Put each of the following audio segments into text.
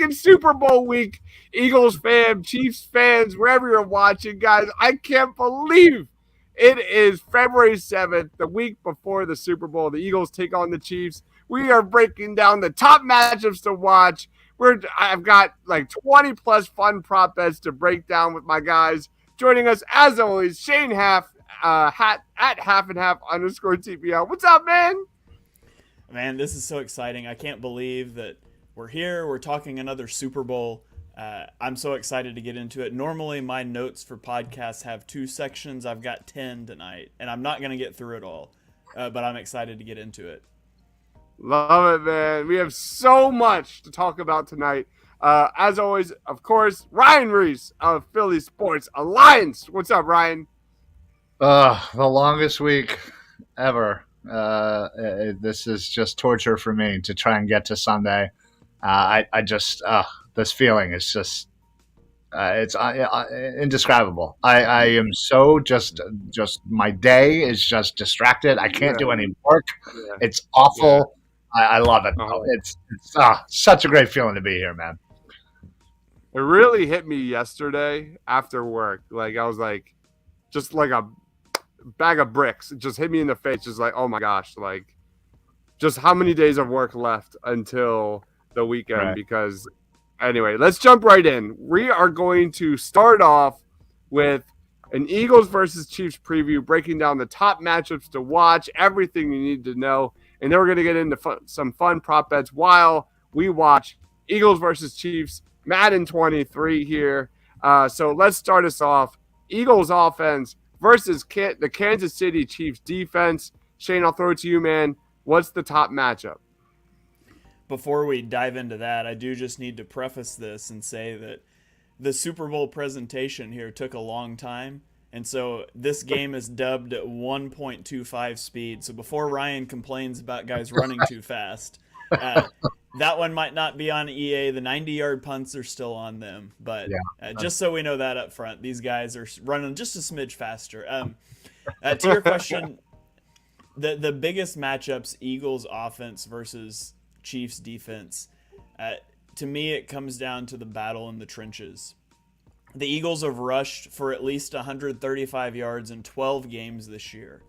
freaking Super Bowl week. Eagles fans, Chiefs fans, wherever you're watching, guys, I can't believe it is February 7th, the week before the Super Bowl. The Eagles take on the Chiefs. We are breaking down the top matchups to watch. I've got like 20 plus fun prop bets to break down with my guys. Joining us, as always, Shane Half, at half and half _ TPL. What's up, man? Man, this is so exciting. I can't believe that we're here. We're talking another Super Bowl. I'm so excited to get into it. Normally, my notes for podcasts have 2 sections. I've got 10 tonight, and I'm not going to get through it all, but I'm excited to get into it. Love it, man. We have so much to talk about tonight. As always, of course, Ryan Reese of Philly Sports Alliance. What's up, Ryan? The longest week ever. This is just torture for me to try and get to Sunday. This feeling is just, it's indescribable. I am so just my day is just distracted. I can't do any work. Yeah. It's awful. Yeah. I love it. It's such a great feeling to be here, man. It really hit me yesterday after work. Like, I was like, just like a bag of bricks. It just hit me in the face. Just like, oh my gosh, like, just how many days of work left until the weekend? Right. Because anyway, let's jump right in. We are going to start off with an Eagles versus Chiefs preview, breaking down the top matchups to watch, everything you need to know. And then we're going to get into some fun prop bets while we watch Eagles versus Chiefs, Madden 23 here. So let's start us off. Eagles offense versus the Kansas City Chiefs defense. Shane, I'll throw it to you, man. What's the top matchup? Before we dive into that, I do just need to preface this and say that the Super Bowl presentation here took a long time. And so this game is dubbed at 1.25 speed. So before Ryan complains about guys running too fast, that one might not be on EA. The 90-yard punts are still on them. But just so we know that up front, these guys are running just a smidge faster. To your question, the biggest matchups, Eagles offense versus Chiefs defense, to me it comes down to the battle in the trenches. The Eagles have rushed for at least 135 yards in 12 games this year.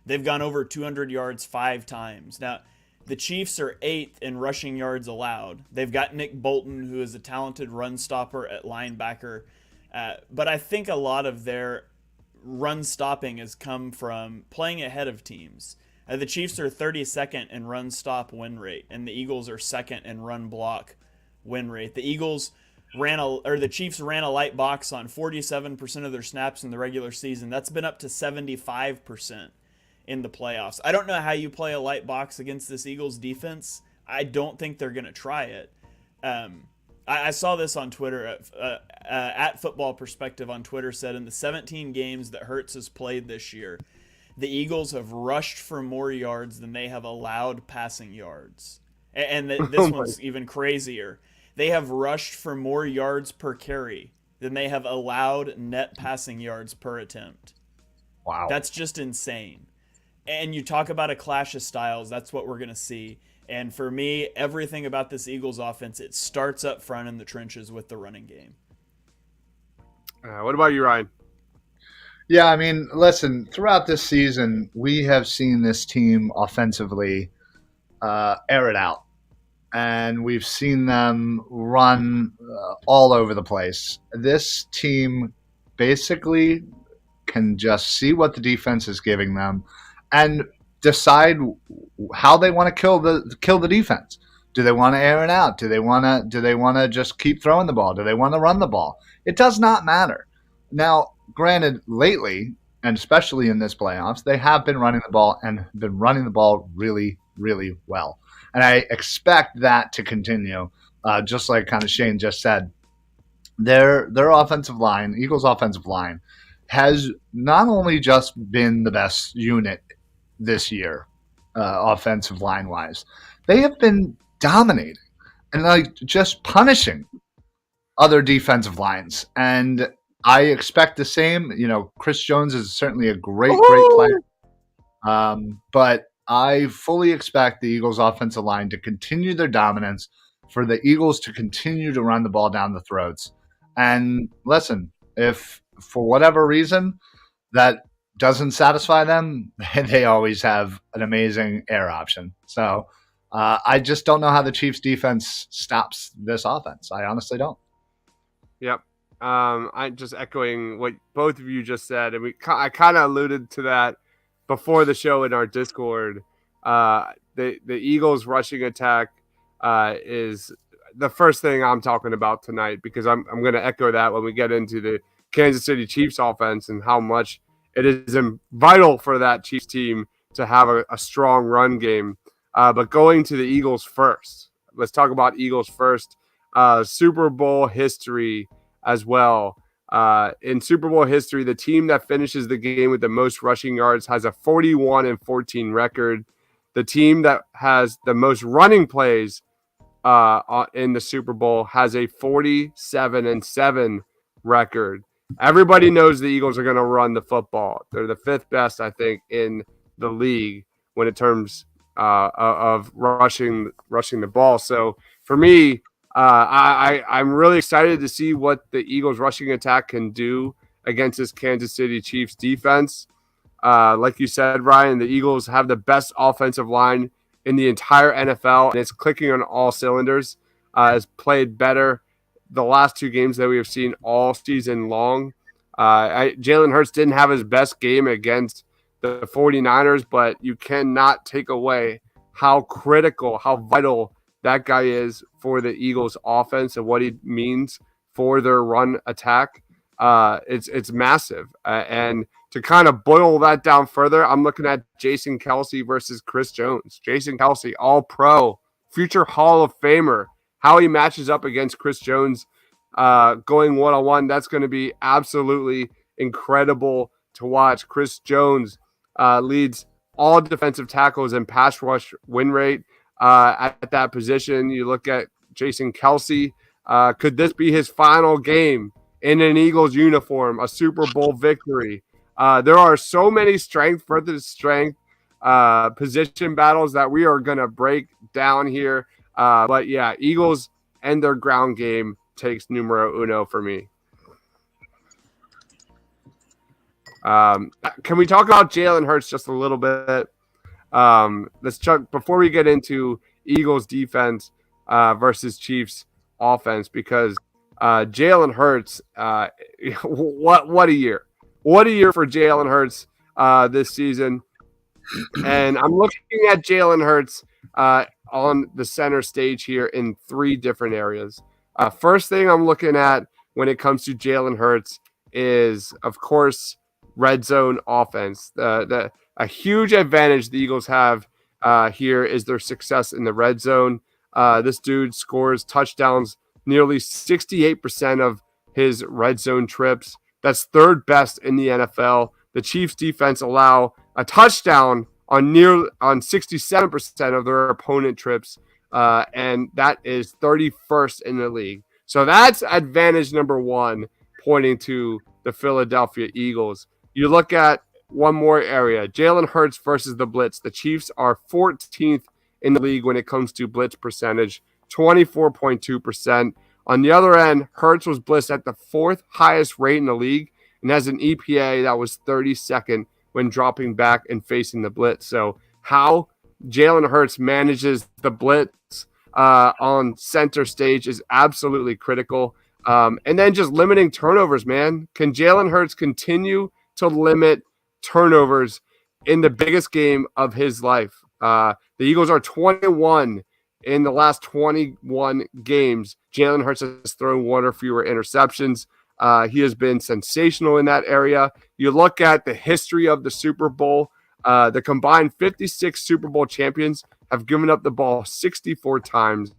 They've gone over 200 yards 5 times. Now, the Chiefs are 8th in rushing yards allowed. They've got Nick Bolton, who is a talented run stopper at linebacker. But I think a lot of their run stopping has come from playing ahead of teams. The Chiefs are 32nd in run stop win rate, and the Eagles are 2nd in run block win rate. The Chiefs ran a light box on 47% of their snaps in the regular season. That's been up to 75% in the playoffs. I don't know how you play a light box against this Eagles defense. I don't think they're going to try it. I saw this on Twitter. At Football Perspective on Twitter said in the 17 games that Hurts has played this year, the Eagles have rushed for more yards than they have allowed passing yards. And this one's even crazier. They have rushed for more yards per carry than they have allowed net passing yards per attempt. Wow. That's just insane. And you talk about a clash of styles, that's what we're going to see. And for me, everything about this Eagles offense, it starts up front in the trenches with the running game. What about you, Ryan? Yeah, I mean, listen, throughout this season, we have seen this team offensively air it out. And we've seen them run all over the place. This team basically can just see what the defense is giving them and decide how they want to kill the defense. Do they want to air it out? Do they want to just keep throwing the ball? Do they want to run the ball? It does not matter. Now, granted, lately, and especially in this playoffs, they have been running the ball and been running the ball really, really well. And I expect that to continue, just like kind of Shane just said. Their offensive line, Eagles' offensive line, has not only just been the best unit this year, offensive line-wise, they have been dominating and like just punishing other defensive lines. And I expect the same. You know, Chris Jones is certainly a great player. But I fully expect the Eagles' offensive line to continue their dominance for the Eagles to continue to run the ball down the throats. And listen, if for whatever reason that doesn't satisfy them, they always have an amazing air option. So I just don't know how the Chiefs defense stops this offense. I honestly don't. Yep. I'm just echoing what both of you just said, and I kind of alluded to that before the show in our Discord. The Eagles' rushing attack is the first thing I'm talking about tonight, because I'm going to echo that when we get into the Kansas City Chiefs offense and how much it is vital for that Chiefs team to have a strong run game. But going to the Eagles first, let's talk about Eagles first. Super Bowl history as well. In Super Bowl history, the team that finishes the game with the most rushing yards has a 41-14 record. The team that has the most running plays in the Super Bowl has a 47-7 record. Everybody knows the Eagles are going to run the football. They're the fifth best, I think, in the league when it terms of rushing the ball. So for me, I'm really excited to see what the Eagles rushing attack can do against this Kansas City Chiefs defense. Like you said, Ryan, the Eagles have the best offensive line in the entire NFL, and it's clicking on all cylinders. Has played better the last two games that we have seen all season long. Jalen Hurts didn't have his best game against the 49ers, but you cannot take away how critical, how vital that guy is for the Eagles offense and what he means for their run attack. It's massive. And to kind of boil that down further, I'm looking at Jason Kelce versus Chris Jones. Jason Kelce, all pro, future Hall of Famer. How he matches up against Chris Jones going one-on-one, that's going to be absolutely incredible to watch. Chris Jones leads all defensive tackles in pass rush win rate at that position. You look at Jason Kelce. Could this be his final game in an Eagles uniform, a Super Bowl victory? There are so many strength versus strength position battles that we are going to break down here. But yeah, Eagles and their ground game takes numero uno for me. Can we talk about Jalen Hurts just a little bit? Let's check before we get into Eagles defense versus Chiefs offense, because Jalen Hurts, what a year. What a year for Jalen Hurts this season. And I'm looking at Jalen Hurts on the center stage here in three different areas. First thing I'm looking at when it comes to Jalen Hurts is, of course, red zone offense. A huge advantage the Eagles have here is their success in the red zone. This dude scores touchdowns nearly 68% of his red zone trips. That's third best in the NFL. The Chiefs defense allow a touchdown on 67% of their opponent trips, and that is 31st in the league. So that's advantage number one, pointing to the Philadelphia Eagles. You look at one more area, Jalen Hurts versus the blitz. The Chiefs are 14th in the league when it comes to blitz percentage, 24.2%. On the other end, Hurts was blitzed at the fourth highest rate in the league and has an EPA that was 32nd when dropping back and facing the blitz. So how Jalen Hurts manages the blitz on center stage is absolutely critical. And then just limiting turnovers, man. Can Jalen Hurts continue to limit turnovers in the biggest game of his life? The Eagles are 21 in the last 21 games. Jalen Hurts has thrown one or fewer interceptions. He has been sensational in that area. You look at the history of the Super Bowl, the combined 56 Super Bowl champions have given up the ball 64 times.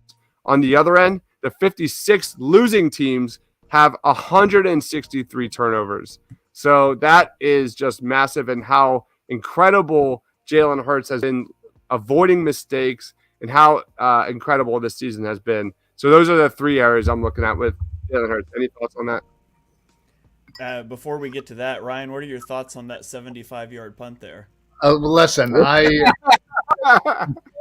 On the other end, the 56 losing teams have 163 turnovers. So that is just massive, and how incredible Jalen Hurts has been avoiding mistakes and how incredible this season has been. So those are the three areas I'm looking at with Jalen Hurts. Any thoughts on that? Before we get to that, Ryan, what are your thoughts on that 75-yard punt there? Listen, I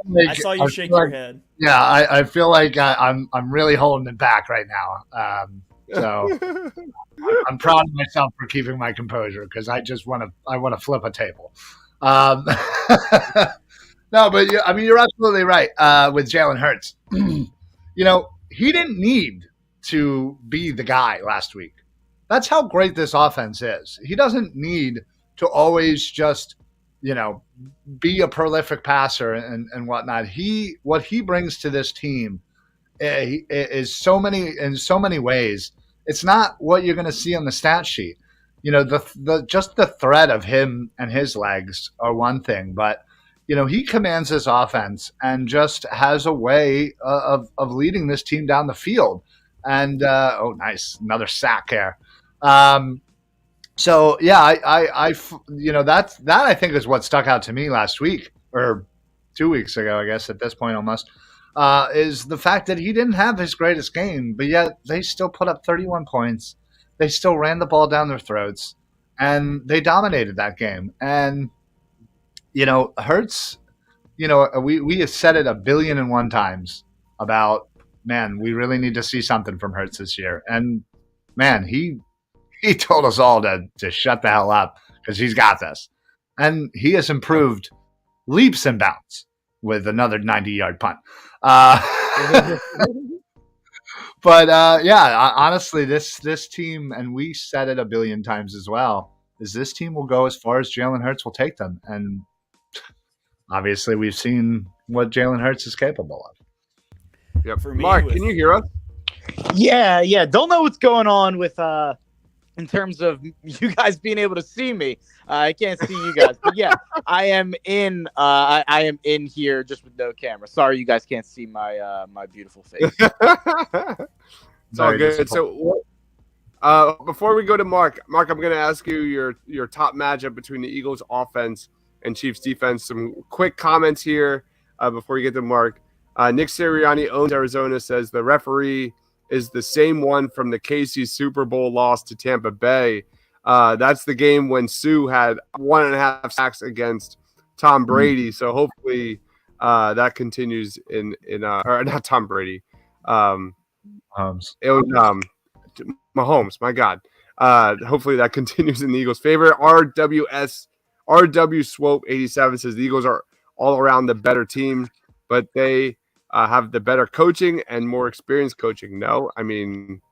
like, I saw you shake like, your head. yeah, I feel like I'm really holding it back right now. So I'm proud of myself for keeping my composure because I want to flip a table. Um, no, but I mean you're absolutely right with Jalen Hurts. He didn't need to be the guy last week. That's how great this offense is. He doesn't need to always just you know be a prolific passer and whatnot. What he brings to this team is in so many ways. It's not what you're going to see on the stat sheet. The just the threat of him and his legs are one thing, but he commands this offense and just has a way of leading this team down the field. And oh, nice, another sack here. So yeah, that I think is what stuck out to me last week or 2 weeks ago, I guess at this point almost, is the fact that he didn't have his greatest game, but yet they still put up 31 points. They still ran the ball down their throats, and they dominated that game. And Hurts, we have said it 1,000,000,001 times about, man, we really need to see something from Hurts this year, and man, he told us all to shut the hell up because he's got this. And he has improved leaps and bounds with another 90-yard punt. But honestly, this team, and we said it 1,000,000,000 times as well, is this team will go as far as Jalen Hurts will take them. And obviously, we've seen what Jalen Hurts is capable of. Yep. For me, Mark, can you hear us? Yeah. Don't know what's going on with in terms of you guys being able to see me. I can't see you guys, but yeah, I am in. I am in here just with no camera. Sorry, you guys can't see my my beautiful face. It's all good. So, before we go to Mark, I'm going to ask you your top matchup between the Eagles offense and Chiefs defense. Some quick comments here before you get to Mark. Nick Sirianni owns Arizona, says the referee is the same one from the KC Super Bowl loss to Tampa Bay. That's the game when Sue had 1.5 sacks against Tom Brady. So hopefully that continues or not Tom Brady. Mahomes. It was Mahomes. My God. Hopefully that continues in the Eagles' favor. RW Swope 87 says the Eagles are all around the better team, but they have the better coaching and more experienced coaching. No, I mean,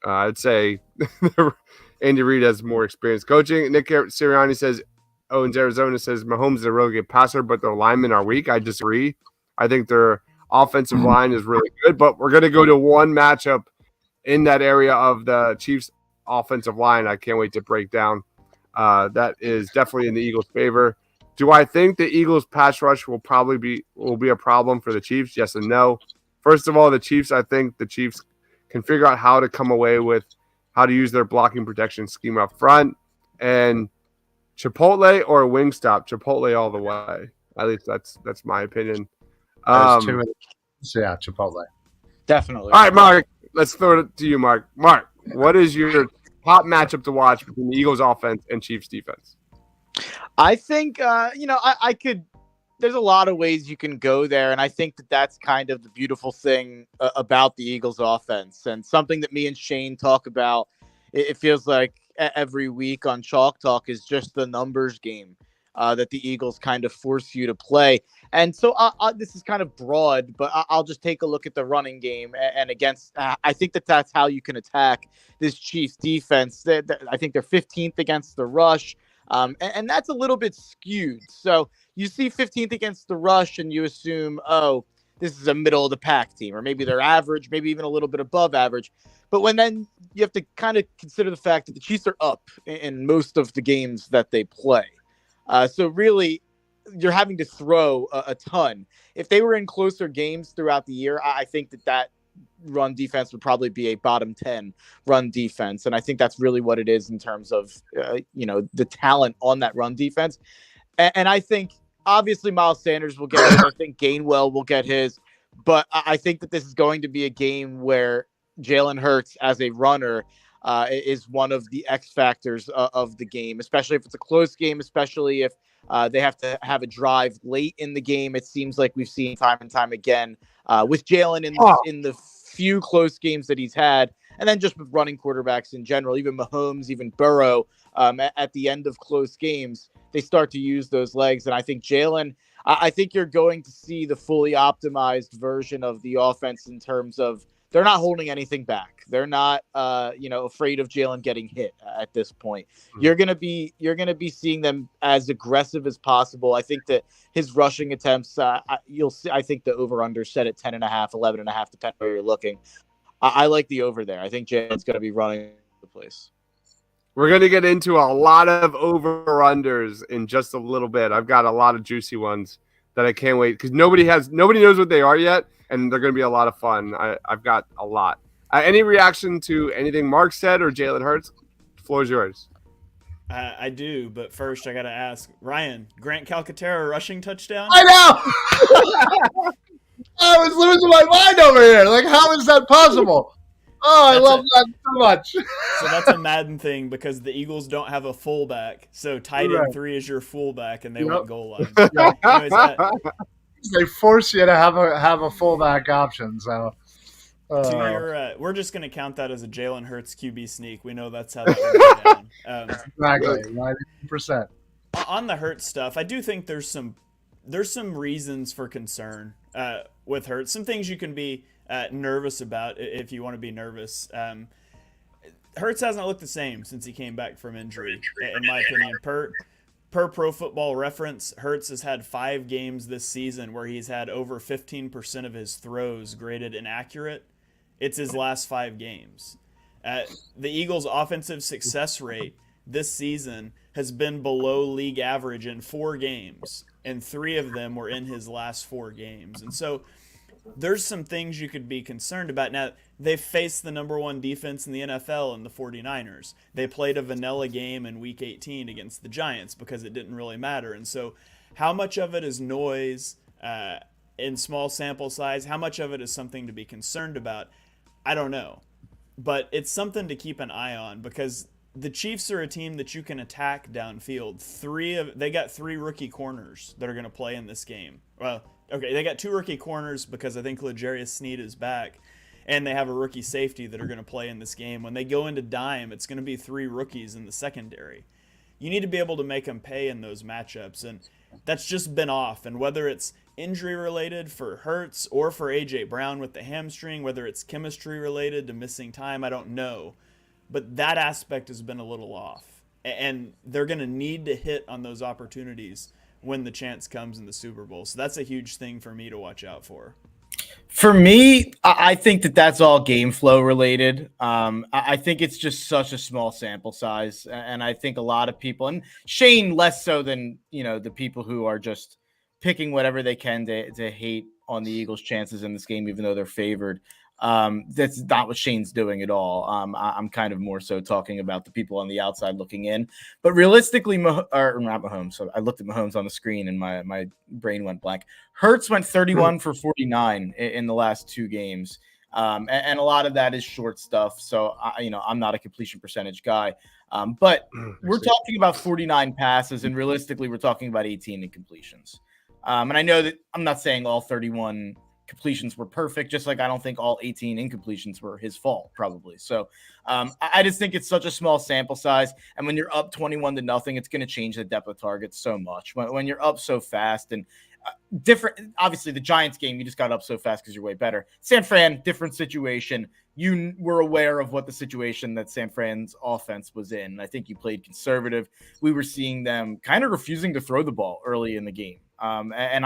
I'd say Andy Reid has more experienced coaching. Nick Sirianni says, owns Arizona, says Mahomes is a really good passer, but their linemen are weak. I disagree. I think their offensive line is really good, but we're going to go to one matchup in that area of the Chiefs offensive line. I can't wait to break down. That is definitely in the Eagles' favor. Do I think the Eagles' pass rush will be a problem for the Chiefs? Yes and no. First of all, I think the Chiefs can figure out how to come away with how to use their blocking protection scheme up front. And Chipotle or Wingstop, Chipotle all the way. At least that's my opinion. Chipotle. Definitely. All right, Mark. Let's throw it to you, Mark. Mark, what is your top matchup to watch between the Eagles' offense and Chiefs' defense? I think, I could. There's a lot of ways you can go there, and I think that's kind of the beautiful thing about the Eagles' offense, and something that me and Shane talk about. It feels like every week on Chalk Talk is just the numbers game that the Eagles kind of force you to play. And so this is kind of broad, but I'll just take a look at the running game and against. I think that's how you can attack this Chiefs defense. I think they're 15th against the rush. And that's a little bit skewed. So you see 15th against the rush and you assume, oh, this is a middle of the pack team, or maybe they're average, maybe even a little bit above average. But then you have to kind of consider the fact that the Chiefs are up in most of the games that they play. So really, you're having to throw a ton. If they were in closer games throughout the year, I think that run defense would probably be a bottom 10 run defense. And I think that's really what it is in terms of, the talent on that run defense. And I think obviously Miles Sanders will get his. I think Gainwell will get his. But I think that this is going to be a game where Jalen Hurts as a runner is one of the X factors of the game, especially if it's a close game, especially if they have to have a drive late in the game. It seems like we've seen time and time again with Jalen in the few close games that he's had, and then just with running quarterbacks in general, even Mahomes, even Burrow, at the end of close games, they start to use those legs. And I think Jalen, I think you're going to see the fully optimized version of the offense in terms of they're not holding anything back. They're not, afraid of Jalen getting hit at this point. You're gonna be seeing them as aggressive as possible. I think that his rushing attempts, you'll see. I think the over/under set at 10.5, 11.5, depending where you're looking. I like the over there. I think Jalen's gonna be running the place. We're going to get into a lot of over-unders in just a little bit. I've got a lot of juicy ones that I can't wait because nobody knows what they are yet, and they're going to be a lot of fun. I've got a lot. Any reaction to anything Mark said or Jalen Hurts? The floor is yours. I do, but first I got to ask, Ryan, Grant Calcaterra rushing touchdown? I know! I was losing my mind over here. Like, how is that possible? Oh, I love that so much. So that's a Madden thing because the Eagles don't have a fullback. So tight end 3 is your fullback, and they went goal line. Anyways, they force you to have a fullback option. So we're just going to count that as a Jalen Hurts QB sneak. We know that's how that went down. Exactly, 90%. On the Hurts stuff, I do think there's some reasons for concern with Hurts. Some things you can be nervous about if you want to be nervous. Hurts hasn't looked the same since he came back from injury, in my opinion. Per Pro Football Reference, Hurts has had 5 games this season where he's had over 15% of his throws graded inaccurate. It's his last 5 games. The Eagles' offensive success rate this season has been below league average in 4 games, and 3 of them were in his last 4 games. And so there's some things you could be concerned about. Now, they faced the number 1 defense in the NFL in the 49ers. They played a vanilla game in Week 18 against the Giants because it didn't really matter. And so how much of it is noise in small sample size? How much of it is something to be concerned about? I don't know. But it's something to keep an eye on because the Chiefs are a team that you can attack downfield. They got 3 rookie corners that are going to play in this game. Well, okay, they got 2 rookie corners because I think L'Jarius Sneed is back, and they have a rookie safety that are going to play in this game. When they go into dime, it's going to be 3 rookies in the secondary. You need to be able to make them pay in those matchups, and that's just been off. And whether it's injury-related for Hurts or for A.J. Brown with the hamstring, whether it's chemistry-related to missing time, I don't know. But that aspect has been a little off, and they're going to need to hit on those opportunities when the chance comes in the Super Bowl. So that's a huge thing for me to watch out for. For me, I think that's all game flow related. I think it's just such a small sample size. And I think a lot of people, and Shane less so than, the people who are just picking whatever they can to hate on the Eagles' chances in this game, even though they're favored. That's not what Shane's doing at all. I'm kind of more so talking about the people on the outside looking in. But realistically, not Mahomes. So I looked at Mahomes on the screen and my brain went blank. Hurts went 31 for 49 in the last 2 games. And a lot of that is short stuff. So, I'm not a completion percentage guy. But we're talking about 49 passes, and realistically, we're talking about 18 incompletions. And I know that I'm not saying all 31 completions were perfect, just like I don't think all 18 incompletions were his fault, probably. So I just think it's such a small sample size. And when you're up 21-0, it's going to change the depth of target so much. When you're up so fast and different, obviously the Giants game, you just got up so fast because you're way better. San Fran, different situation. You were aware of what the situation that San Fran's offense was in. And I think you played conservative. We were seeing them kind of refusing to throw the ball early in the game. And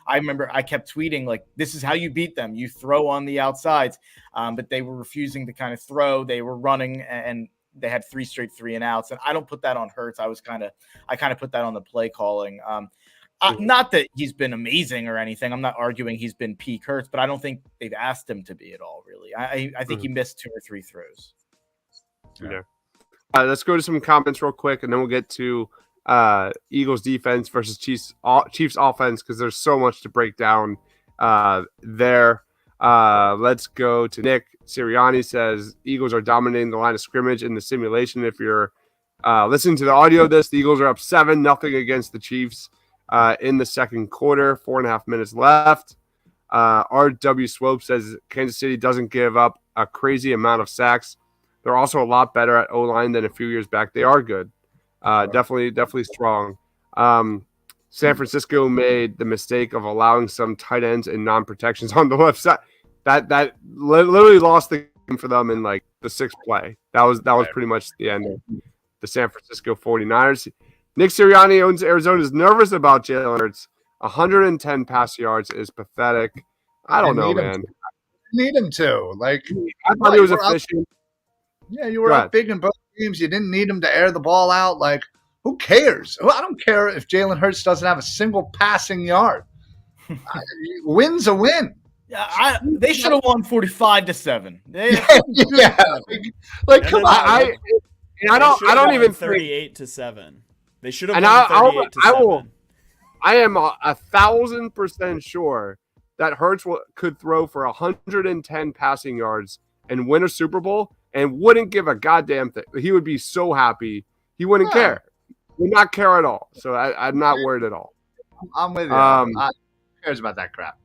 I remember I kept tweeting, like, this is how you beat them. You throw on the outsides. But they were refusing to kind of throw. They were running, and they had 3 straight 3-and-outs. And I don't put that on Hurts. I kind of put that on the play calling. Not that he's been amazing or anything. I'm not arguing he's been peak Hurts, but I don't think they've asked him to be at all, really. I think he missed 2 or 3 throws. Yeah. Let's go to some comments real quick, and then we'll get to Eagles defense versus Chiefs offense because there's so much to break down there. Let's go to Nick Sirianni. Says Eagles are dominating the line of scrimmage in the simulation. If you're listening to the audio of this, the Eagles are up 7-0 against the Chiefs in the second quarter. 4.5 minutes left. RW Swope says Kansas City doesn't give up a crazy amount of sacks. They're also a lot better at O-line than a few years back. They are good. Definitely strong. San Francisco made the mistake of allowing some tight ends and non-protections on the left side. That literally lost the game for them in like the sixth play. That was pretty much the end of the San Francisco 49ers. Nick Sirianni owns Arizona is nervous about Jalen Hurts. 110 pass yards is pathetic. I don't know, man. Need him to. Like, I thought he was efficient. Yeah, you were up big in both games. You didn't need him to air the ball out. Like, who cares? I don't care if Jalen Hurts doesn't have a single passing yard. Win's a win. Yeah, they should have won 45-7. Like come on. I don't even 38-7. They should have won 38-7. I am 1,000% sure that Hurts could throw for 110 passing yards and win a Super Bowl and wouldn't give a goddamn thing. He would be so happy. He wouldn't care. He would not care at all. So I'm not worried at all. I'm with you. Who cares about that crap?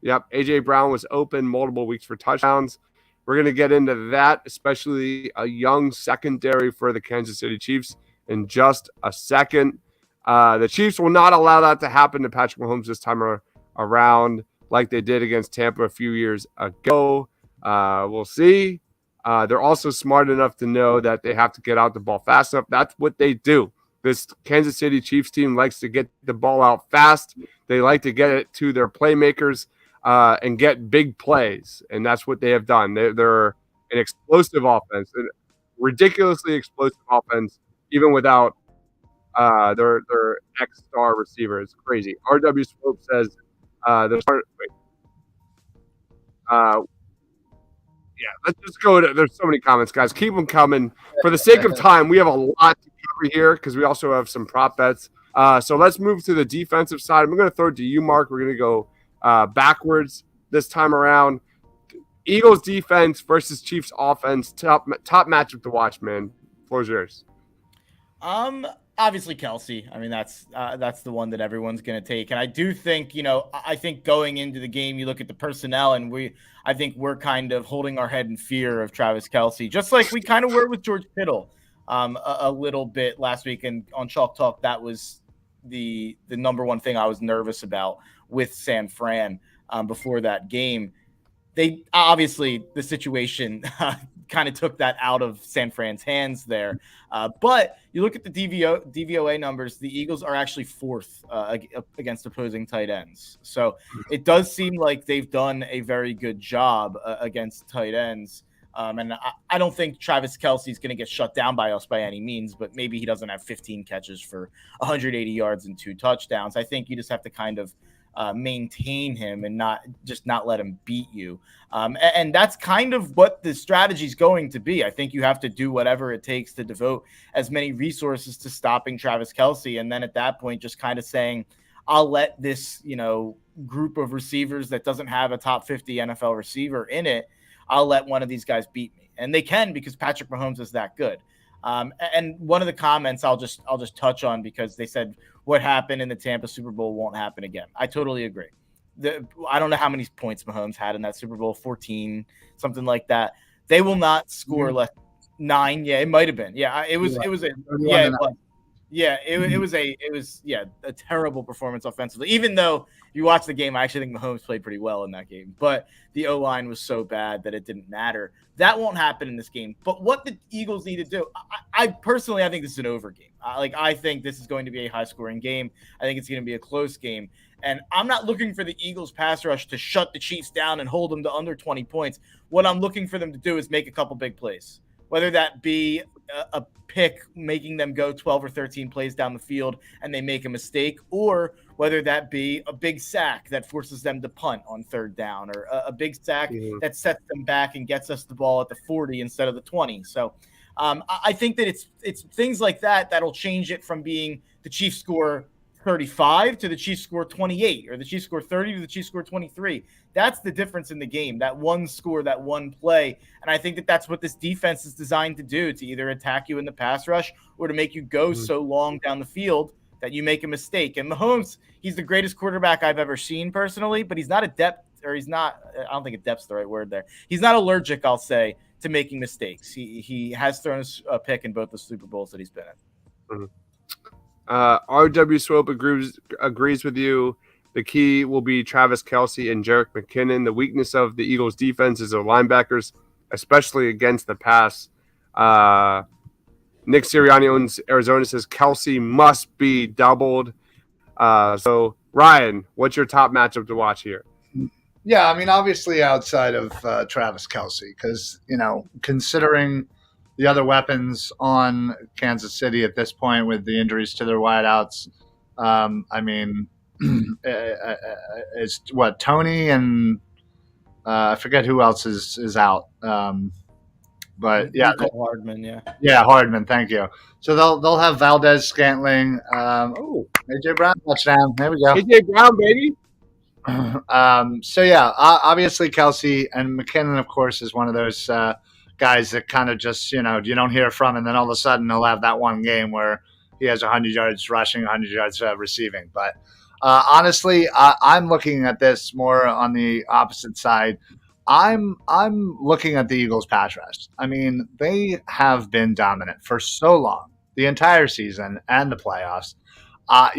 Yep. A.J. Brown was open multiple weeks for touchdowns. We're going to get into that, especially a young secondary for the Kansas City Chiefs in just a second. The Chiefs will not allow that to happen to Patrick Mahomes this time around like they did against Tampa a few years ago. We'll see. They're also smart enough to know that they have to get out the ball fast enough. That's what they do. This Kansas City Chiefs team likes to get the ball out fast. They like to get it to their playmakers and get big plays, and that's what they have done. They're an explosive offense, a ridiculously explosive offense, even without their X-star receiver. It's crazy. RW Swope says let's just go to. There's so many comments, guys. Keep them coming. For the sake of time, we have a lot to cover here because we also have some prop bets. So let's move to the defensive side. I'm going to throw it to you, Mark. We're going to go backwards this time around. Eagles defense versus Chiefs offense. Top matchup to watch, man. Floor's yours. Obviously Kelsey. I mean, that's the one that everyone's going to take. And I do think, I think going into the game, you look at the personnel and I think we're kind of holding our head in fear of Travis Kelsey, just like we kind of were with George Kittle a little bit last week. And on Chalk Talk, that was the number one thing I was nervous about with San Fran before that game. They obviously the situation kind of took that out of San Fran's hands there. But you look at the DVOA numbers, the Eagles are actually fourth against opposing tight ends. So it does seem like they've done a very good job against tight ends. And I don't think Travis Kelsey is going to get shut down by us by any means, but maybe he doesn't have 15 catches for 180 yards and 2 touchdowns. I think you just have to kind of maintain him and not let him beat you. And that's kind of what the strategy is going to be. I think you have to do whatever it takes to devote as many resources to stopping Travis Kelsey. And then at that point, just kind of saying, I'll let this, group of receivers that doesn't have a top 50 NFL receiver in it, I'll let one of these guys beat me. And they can, because Patrick Mahomes is that good. And one of the comments I'll just touch on, because they said what happened in the Tampa Super Bowl won't happen again. I totally agree. I don't know how many points Mahomes had in that Super Bowl, 14, something like that. They will not score less 9. Yeah, it might have been. Yeah, it was a terrible performance offensively. Even though you watch the game, I actually think Mahomes played pretty well in that game. But the O-line was so bad that it didn't matter. That won't happen in this game. But what the Eagles need to do, I personally think this is an over game. I think this is going to be a high-scoring game. I think it's going to be a close game. And I'm not looking for the Eagles pass rush to shut the Chiefs down and hold them to under 20 points. What I'm looking for them to do is make a couple big plays, whether that be a pick making them go 12 or 13 plays down the field and they make a mistake, or whether that be a big sack that forces them to punt on third down, or a big sack that sets them back and gets us the ball at the 40 instead of the 20. So I think that it's things like that that'll change it from being the Chiefs score 35 to the Chiefs score 28, or the Chiefs score 30 to the Chiefs score 23. That's the difference in the game, that one score, that one play. And I think that that's what this defense is designed to do, to either attack you in the pass rush or to make you go so long down the field that you make a mistake. And Mahomes, he's the greatest quarterback I've ever seen personally, but he's not I don't think depth's the right word there. He's not allergic, I'll say, to making mistakes. He has thrown a pick in both the Super Bowls that he's been in. Mm-hmm. RW Swope agrees with you. The key will be Travis Kelce and Jerick McKinnon. The weakness of the Eagles' defense is their linebackers, especially against the pass. Nick Sirianni owns Arizona, says Kelce must be doubled. So, Ryan, what's your top matchup to watch here? Yeah, I mean, obviously outside of Travis Kelce, because, considering the other weapons on Kansas City at this point with the injuries to their wideouts, I mean, it's what, Tony and I forget who else is out. But yeah, Hardman, Hardman. Thank you. So they'll have Valdez Scantling. AJ Brown touchdown. There we go. AJ Brown, baby. So yeah, obviously Kelce and McKinnon, of course, is one of those guys that kind of just you don't hear from, and then all of a sudden he'll have that one game where he has 100 yards rushing, 100 yards receiving. But honestly, I'm looking at this more on the opposite side. I'm looking at the Eagles pass rush. I mean, they have been dominant for so long, the entire season and the playoffs. A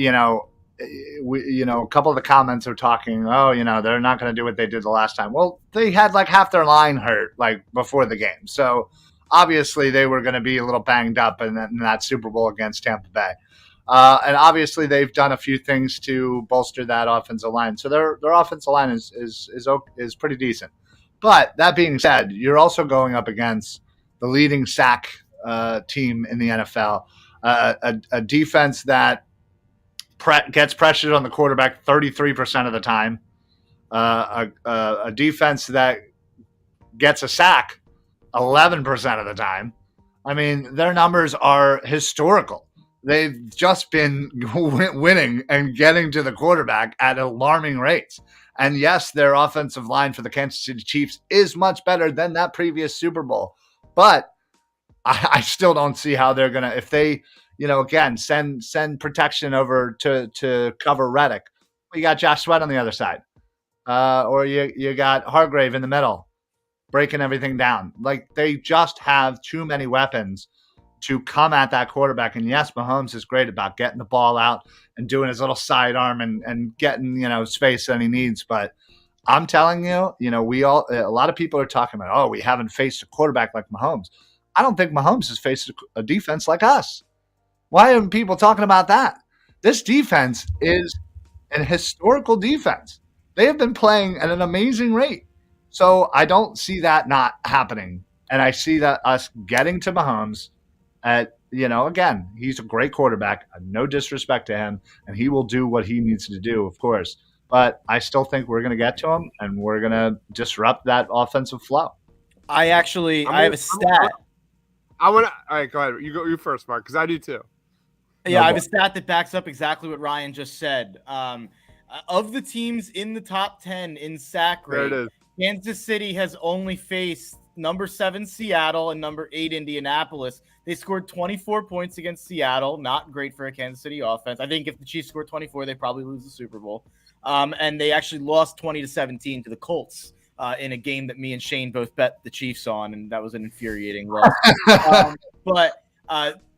couple of the comments are talking, they're not going to do what they did the last time. Well, they had like half their line hurt like before the game. So obviously they were going to be a little banged up in that Super Bowl against Tampa Bay. And obviously they've done a few things to bolster that offensive line. So their offensive line is pretty decent. But that being said, you're also going up against the leading sack team in the NFL, a defense that gets pressured on the quarterback 33% of the time, a defense that gets a sack 11% of the time. I mean, their numbers are historical. They've just been winning and getting to the quarterback at alarming rates. And yes, their offensive line for the Kansas City Chiefs is much better than that previous Super Bowl. But I still don't see how they're going to, if they, again, send protection over to cover Reddick. You got Josh Sweat on the other side. Or you got Hargrave in the middle, breaking everything down. Like, they just have too many weapons to come at that quarterback. And yes, Mahomes is great about getting the ball out and doing his little sidearm and getting, space that he needs. But I'm telling you, a lot of people are talking about, we haven't faced a quarterback like Mahomes. I don't think Mahomes has faced a defense like us. Why aren't people talking about that? This defense is an historical defense. They have been playing at an amazing rate. So I don't see that not happening. And I see that us getting to Mahomes again, he's a great quarterback. No disrespect to him. And he will do what he needs to do, of course. But I still think we're going to get to him and we're going to disrupt that offensive flow. I have a stat. All right, go ahead. You first, Mark, because I do too. Yeah, I have a stat that backs up exactly what Ryan just said. Of the teams in the top 10 in sack rate, Kansas City has only faced number 7 Seattle and number 8 Indianapolis. They scored 24 points against Seattle. Not great for a Kansas City offense. I think if the Chiefs scored 24, they probably lose the Super Bowl. And they actually lost 20-17 to the Colts in a game that me and Shane both bet the Chiefs on, and that was an infuriating loss.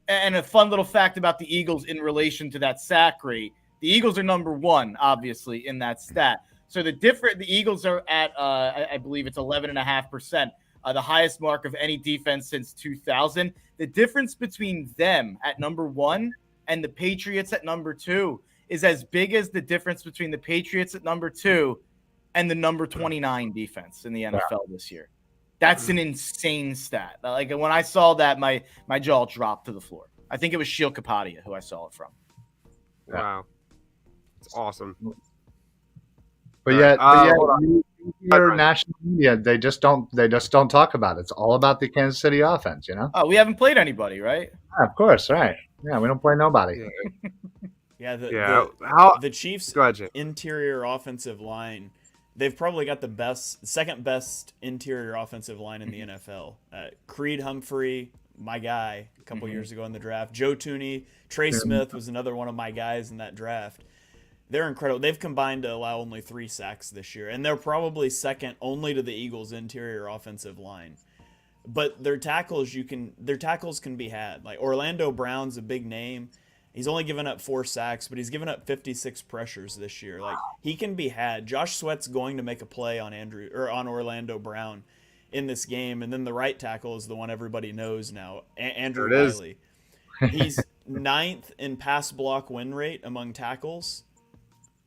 And a fun little fact about the Eagles in relation to that sack rate: the Eagles are number 1, obviously, in that stat. So the Eagles are at, I believe it's 11.5%. The highest mark of any defense since 2000. The difference between them at number 1 and the Patriots at number 2 is as big as the difference between the Patriots at number 2 and the number 29 defense in the NFL this year. That's an insane stat. Like, when I saw that, my jaw dropped to the floor. I think it was Sheil Kapadia who I saw it from. Wow. It's awesome. But your national media, they just don't talk about it. It's all about the Kansas City offense, Oh, we haven't played anybody, right? Yeah, of course, right. Yeah, we don't play nobody. Yeah, Yeah. How? the Chiefs' Go ahead, Jay. interior offensive line, they've probably got second best interior offensive line in the NFL. Creed Humphrey, my guy, a couple years ago in the draft. Joe Tooney, Trey Smith was another one of my guys in that draft. They're incredible. They've combined to allow only 3 sacks this year, and they're probably second only to the Eagles' interior offensive line. But their tackles can be had. Like Orlando Brown's a big name. He's only given up 4 sacks, but he's given up 56 pressures this year. Like he can be had. Josh Sweat's going to make a play on on Orlando Brown in this game, and then the right tackle is the one everybody knows now, Andrew Wiley. He's 9th in pass block win rate among tackles,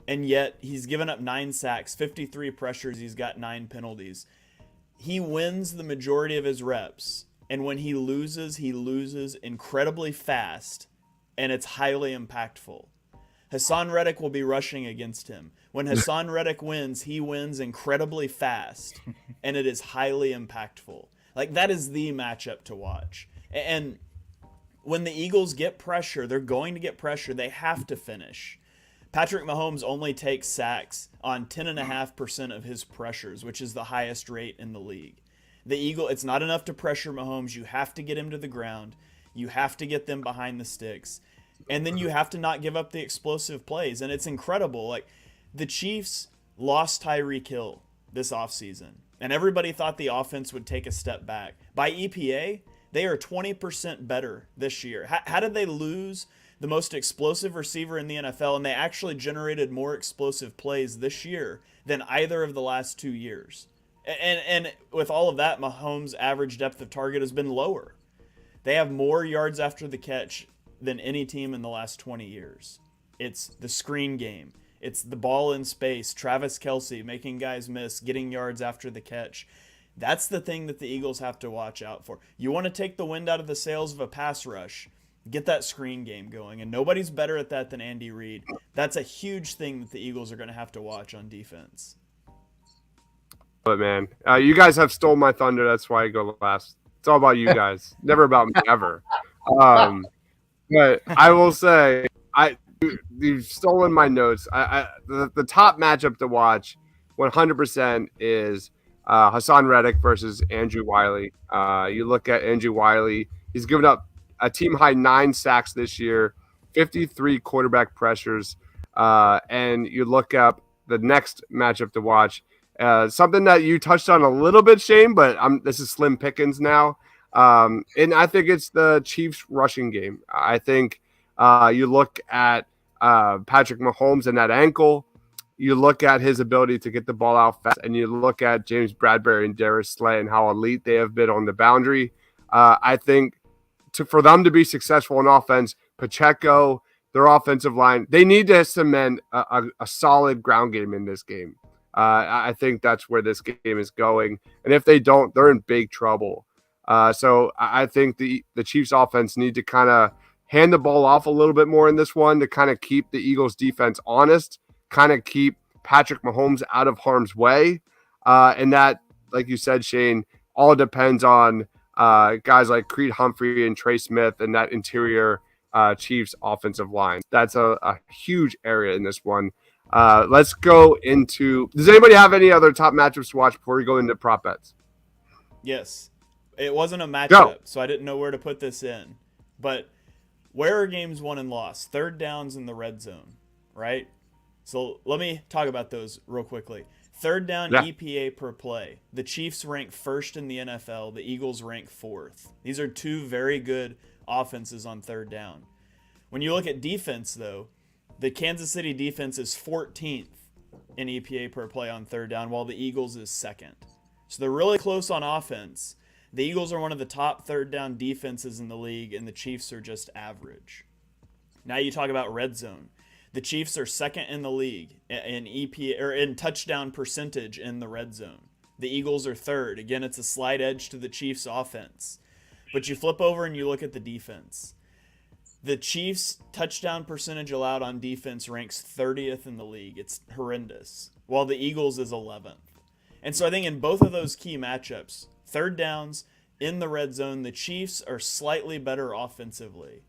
and yet he's given up 9 sacks, 53 pressures. He's got 9 penalties. He wins the majority of his reps, and when he loses incredibly fast, and it's highly impactful. Hassan Reddick will be rushing against him. When Hassan Reddick wins, he wins incredibly fast, and it is highly impactful. Like, that is the matchup to watch. And when the Eagles get pressure, they're going to get pressure. They have to finish. Patrick Mahomes only takes sacks on 10.5% of his pressures, which is the highest rate in the league. It's not enough to pressure Mahomes. You have to get him to the ground. You have to get them behind the sticks. And then you have to not give up the explosive plays. And it's incredible. Like, the Chiefs lost Tyreek Hill this offseason, and everybody thought the offense would take a step back. By EPA, they are 20% better this year. How did they lose the most explosive receiver in the NFL, and they actually generated more explosive plays this year than either of the last 2 years? And with all of that, Mahomes' average depth of target has been lower. They have more yards after the catch than any team in the last 20 years. It's the screen game. It's the ball in space, Travis Kelce making guys miss, getting yards after the catch. That's the thing that the Eagles have to watch out for. You want to take the wind out of the sails of a pass rush, get that screen game going, and nobody's better at that than Andy Reid. That's a huge thing that the Eagles are going to have to watch on defense. But man, you guys have stolen my thunder. That's why I go last. It's all about you guys, never about me ever. But I will say, you've stolen my notes. The top matchup to watch, 100% is Hassan Reddick versus Andrew Wiley. You look at Andrew Wiley; he's given up a team high 9 sacks this year, 53 quarterback pressures, and you look up the next matchup to watch. Something that you touched on a little bit, Shane, but this is slim pickings now. And I think it's the Chiefs rushing game. I think you look at Patrick Mahomes and that ankle, you look at his ability to get the ball out fast, and you look at James Bradbury and Darius Slay and how elite they have been on the boundary. I think for them to be successful in offense, Pacheco, their offensive line, they need to cement a solid ground game in this game. I think that's where this game is going. And if they don't, they're in big trouble. So I think the Chiefs offense need to kind of hand the ball off a little bit more in this one to kind of keep the Eagles defense honest, kind of keep Patrick Mahomes out of harm's way. And that, like you said, Shane, all depends on guys like Creed Humphrey and Trey Smith and that interior Chiefs offensive line. That's a huge area in this one. Let's go into – does anybody have any other top matchups to watch before we go into prop bets? Yes. It wasn't a matchup, so I didn't know where to put this in. But where are games won and lost? Third downs in the red zone, right? So let me talk about those real quickly. Third down EPA per play. The Chiefs rank first in the NFL. The Eagles rank fourth. These are 2 very good offenses on third down. When you look at defense, though, the Kansas City defense is 14th in EPA per play on third down, while the Eagles is second. So they're really close on offense. The Eagles are one of the top third down defenses in the league, and the Chiefs are just average. Now you talk about red zone. The Chiefs are second in the league in EPA or in touchdown percentage in the red zone. The Eagles are third. Again, it's a slight edge to the Chiefs offense. But you flip over and you look at the defense. The Chiefs' touchdown percentage allowed on defense ranks 30th in the league. It's horrendous. While the Eagles is 11th. And so I think in both of those key matchups, third downs in the red zone, the Chiefs are slightly better offensively.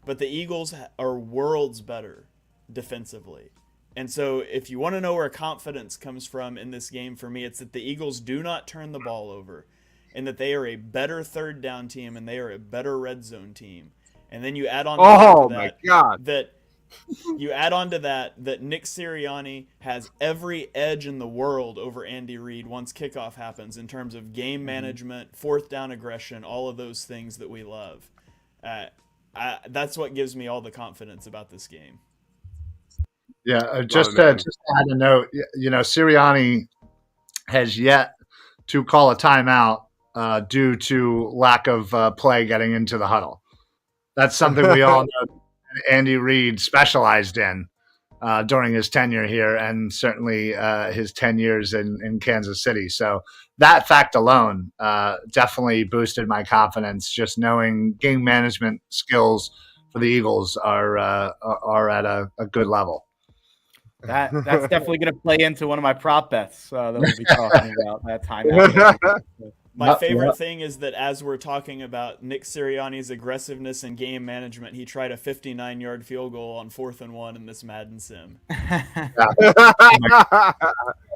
But the Eagles are worlds better defensively. And so if you want to know where confidence comes from in this game, for me, it's that the Eagles do not turn the ball over and that they are a better third down team and they are a better red zone team. And then you add on that Nick Sirianni has every edge in the world over Andy Reid once kickoff happens in terms of game management, fourth down aggression, all of those things that we love. That's what gives me all the confidence about this game. Yeah, just to add a note, Sirianni has yet to call a timeout due to lack of play getting into the huddle. That's something we all know Andy Reid specialized in during his tenure here, and certainly his 10 years in Kansas City. So that fact alone definitely boosted my confidence, just knowing game management skills for the Eagles are at a good level. That's definitely going to play into one of my prop bets that we'll be talking about that timeout. My favorite thing is that as we're talking about Nick Sirianni's aggressiveness and game management, he tried a 59-yard field goal on 4th and 1 in this Madden sim. I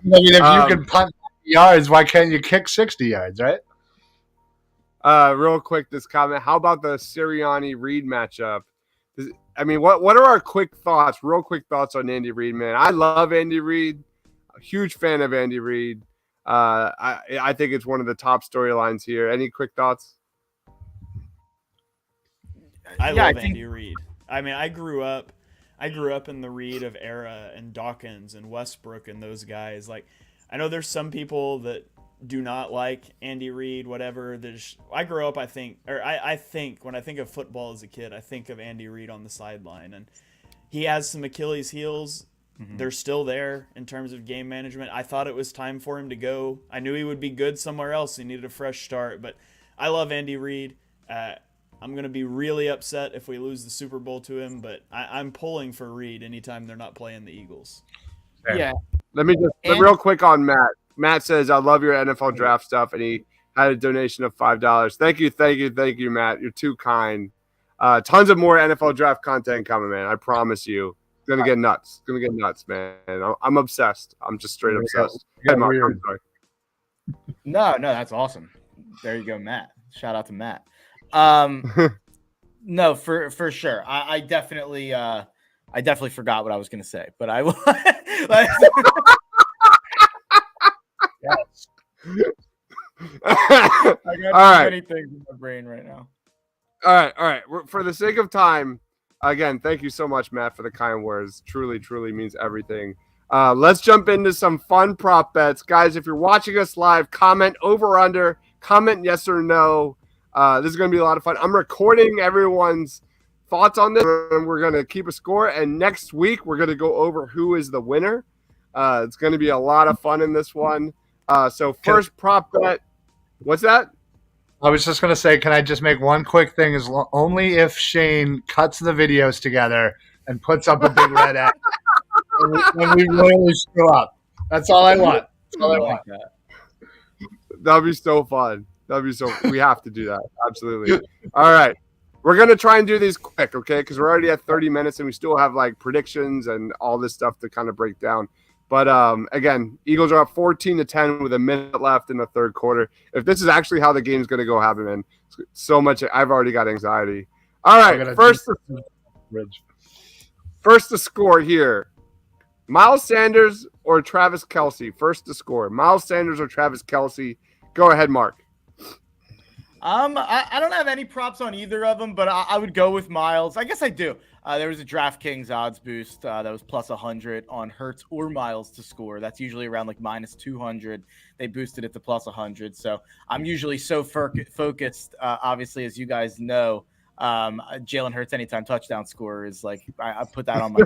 mean, if you can punt yards, why can't you kick 60 yards, right? Real quick, this comment. How about the Sirianni-Reid matchup? I mean, what are our real quick thoughts on Andy Reid, man? I love Andy Reid. A huge fan of Andy Reid. I think it's one of the top storylines here. Any quick thoughts? I love Andy Reid. I mean, I grew up in the Reid of era and Dawkins and Westbrook and those guys. Like, I know there's some people that do not like Andy Reid, whatever. I grew up, I think when I think of football as a kid, I think of Andy Reid on the sideline, and he has some Achilles heels. Mm-hmm. They're still there in terms of game management. I thought it was time for him to go. I knew he would be good somewhere else. He needed a fresh start, but I love Andy Reid. I'm going to be really upset if we lose the Super Bowl to him, but I'm pulling for Reid anytime they're not playing the Eagles. Yeah. Let me just real quick on Matt. Matt says, I love your NFL draft stuff, and he had a donation of $5. Thank you, Matt. You're too kind. Tons of more NFL draft content coming, man. I promise you. It's going to get nuts. Man. I'm obsessed. I'm just straight obsessed. Hey, Mark, I'm sorry. No, that's awesome. There you go, Matt. Shout out to Matt. No, for sure. I definitely forgot what I was going to say, but I will. Yes. I got many things in my brain right now. All right. For the sake of time, again, thank you so much, Matt, for the kind words. Truly, truly means everything. Let's jump into some fun prop bets. Guys, if you're watching us live, comment over or under, comment yes or no. This is going to be a lot of fun. I'm recording everyone's thoughts on this, and we're going to keep a score. And next week, we're going to go over who is the winner. It's going to be a lot of fun in this one. So first prop bet. What's that? I was just going to say, can I just make one quick thing? Only if Shane cuts the videos together and puts up a big red X when we really screw up. That's all I want. That'd be so fun. We have to do that. Absolutely. All right. We're going to try and do these quick, okay? Because we're already at 30 minutes and we still have like predictions and all this stuff to kind of break down. But again, Eagles are up 14-10 with a minute left in the third quarter. If this is actually how the game's going to go happen, man, so much. I've already got anxiety. All right, first to score here. Miles Sanders or Travis Kelce? First to score. Miles Sanders or Travis Kelce? Go ahead, Mark. I don't have any props on either of them, but I would go with Miles. I guess I do. There was a DraftKings odds boost that was plus 100 on Hurts or Miles to score. That's usually around like minus 200. They boosted it to plus 100. So I'm usually so focused, obviously, as you guys know. Jalen Hurts anytime touchdown scorer is like I put that on my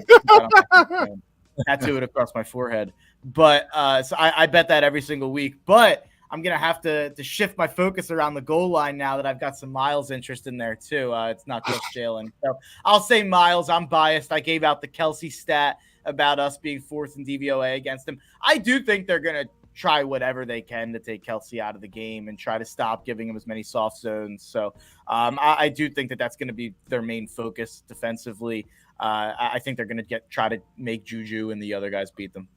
tattoo it across my forehead. But so I bet that every single week. But I'm going to have to shift my focus around the goal line now that I've got some Miles interest in there too. It's not just Jalen. So I'll say Miles. I'm biased. I gave out the Kelce stat about us being fourth in DVOA against him. I do think they're going to try whatever they can to take Kelsey out of the game and try to stop giving him as many soft zones. So I do think that that's going to be their main focus defensively. I think they're going to try to make Juju and the other guys beat them.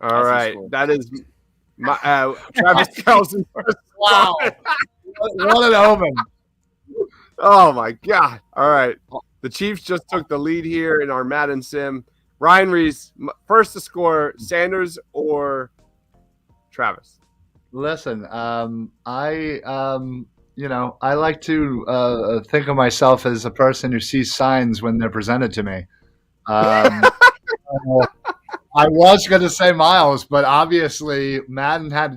All right, that is my Travis Kelce. Wow, what an omen! Oh my God! All right, the Chiefs just took the lead here in our Madden sim. Ryan Reese, first to score, Sanders or Travis? Listen, I like to think of myself as a person who sees signs when they're presented to me. I was going to say Miles, but obviously Madden had a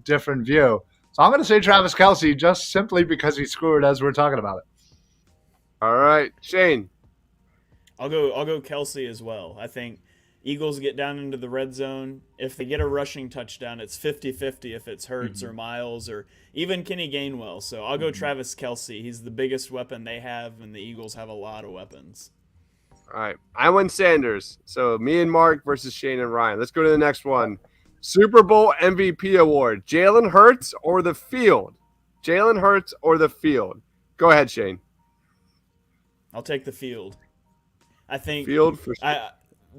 different view. So I'm going to say Travis Kelce just simply because he scored as we're talking about it. All right, Shane. I'll go Kelsey as well. I think Eagles get down into the red zone. If they get a rushing touchdown, it's 50-50 if it's Hurts or Miles or even Kenny Gainwell. So I'll go Travis Kelce. He's the biggest weapon they have, and the Eagles have a lot of weapons. All right, I went Sanders. So me and Mark versus Shane and Ryan. Let's go to the next one. Super Bowl MVP award: Jalen Hurts or the field? Jalen Hurts or the field? Go ahead, Shane. I'll take the field. I think Field for sure.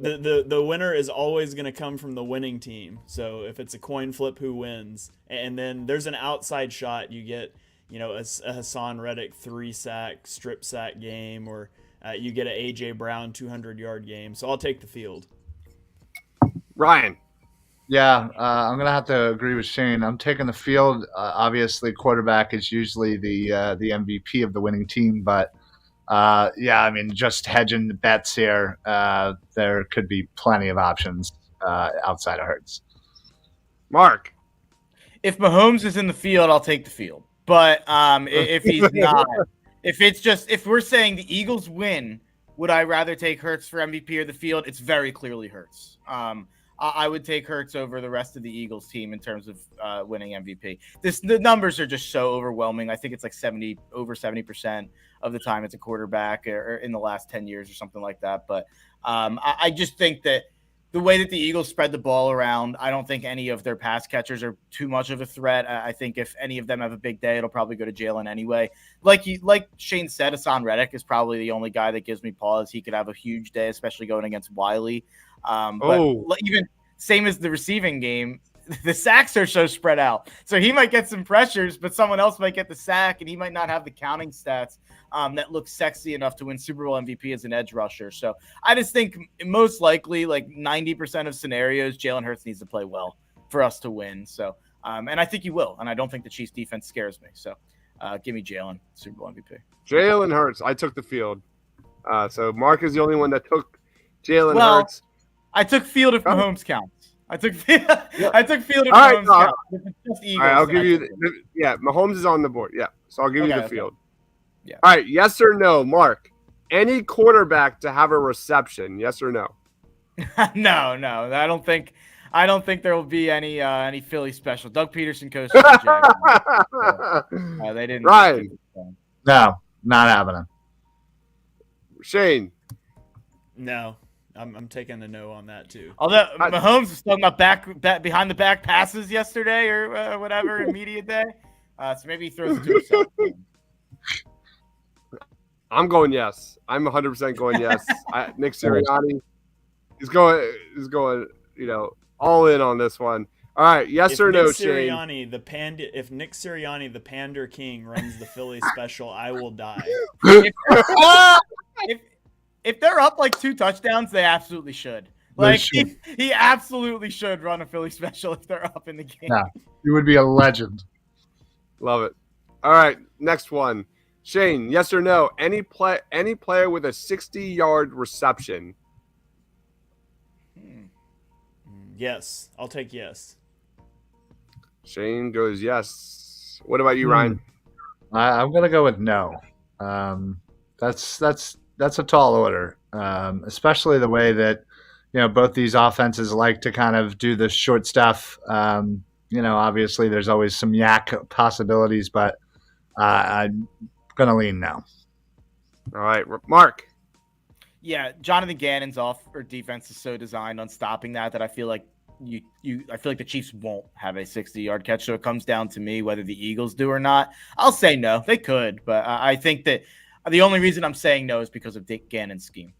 the winner is always going to come from the winning team. So if it's a coin flip, who wins? And then there's an outside shot. You get, a Hassan Reddick 3-sack, strip sack game, or you get an A.J. Brown 200-yard game. So I'll take the field. Ryan. Yeah, I'm going to have to agree with Shane. I'm taking the field. Obviously, quarterback is usually the MVP of the winning team, but just hedging the bets here. There could be plenty of options outside of Hurts. Mark. If Mahomes is in the field, I'll take the field. But if he's not, if we're saying the Eagles win, would I rather take Hurts for MVP or the field? It's very clearly Hurts. I would take Hurts over the rest of the Eagles team in terms of winning MVP. The numbers are just so overwhelming. I think it's like over 70% of the time it's a quarterback or in the last 10 years or something like that. But I just think that the way that the Eagles spread the ball around, I don't think any of their pass catchers are too much of a threat. I think if any of them have a big day, it'll probably go to Jalen anyway. Like Shane said, Hassan Reddick is probably the only guy that gives me pause. He could have a huge day, especially going against Wiley. But even same as the receiving game, the sacks are so spread out. So he might get some pressures, but someone else might get the sack, and he might not have the counting stats that look sexy enough to win Super Bowl MVP as an edge rusher. So I just think most likely, like 90% of scenarios, Jalen Hurts needs to play well for us to win. So, and I think he will. And I don't think the Chiefs defense scares me. So give me Jalen, Super Bowl MVP. Jalen Hurts. I took the field. So Mark is the only one that took Jalen Hurts. I took field if Mahomes counts. I took field if Mahomes counts. If it's just Eagles, all right, I'll give you Mahomes is on the board. Yeah. So I'll give you the field. Yeah. All right, yes or no, Mark? Any quarterback to have a reception, yes or no? No. I don't think there will be any Philly special. Doug Peterson coached the Jaguars. They didn't. Ryan. No, not happening. Shane. No. I'm taking the no on that too. Although Mahomes was talking about back behind the back passes yesterday or whatever in media day, so maybe he throws it to himself. I'm going yes. I'm 100% going yes. Nick Sirianni, he's going, all in on this one. All right, yes or no, Shane? If Nick Sirianni, the Pander King, runs the Philly special, I will die. If they're up like 2 touchdowns, they absolutely should. He absolutely should run a Philly special if they're up in the game. Yeah, he would be a legend. Love it. All right, next one. Shane, yes or no? Any player with a 60-yard reception? Yes, I'll take yes. Shane goes yes. What about you, Ryan? I'm gonna go with no. That's a tall order, especially the way that both these offenses like to kind of do the short stuff. Obviously there's always some yak possibilities, but I'm gonna lean no. All right, Mark. Yeah, Jonathan Gannon's defense is so designed on stopping that I feel like I feel like the Chiefs won't have a 60-yard catch, so it comes down to me whether the Eagles do or not. I'll say no. They could, but I think that the only reason I'm saying no is because of Dick Gannon's scheme.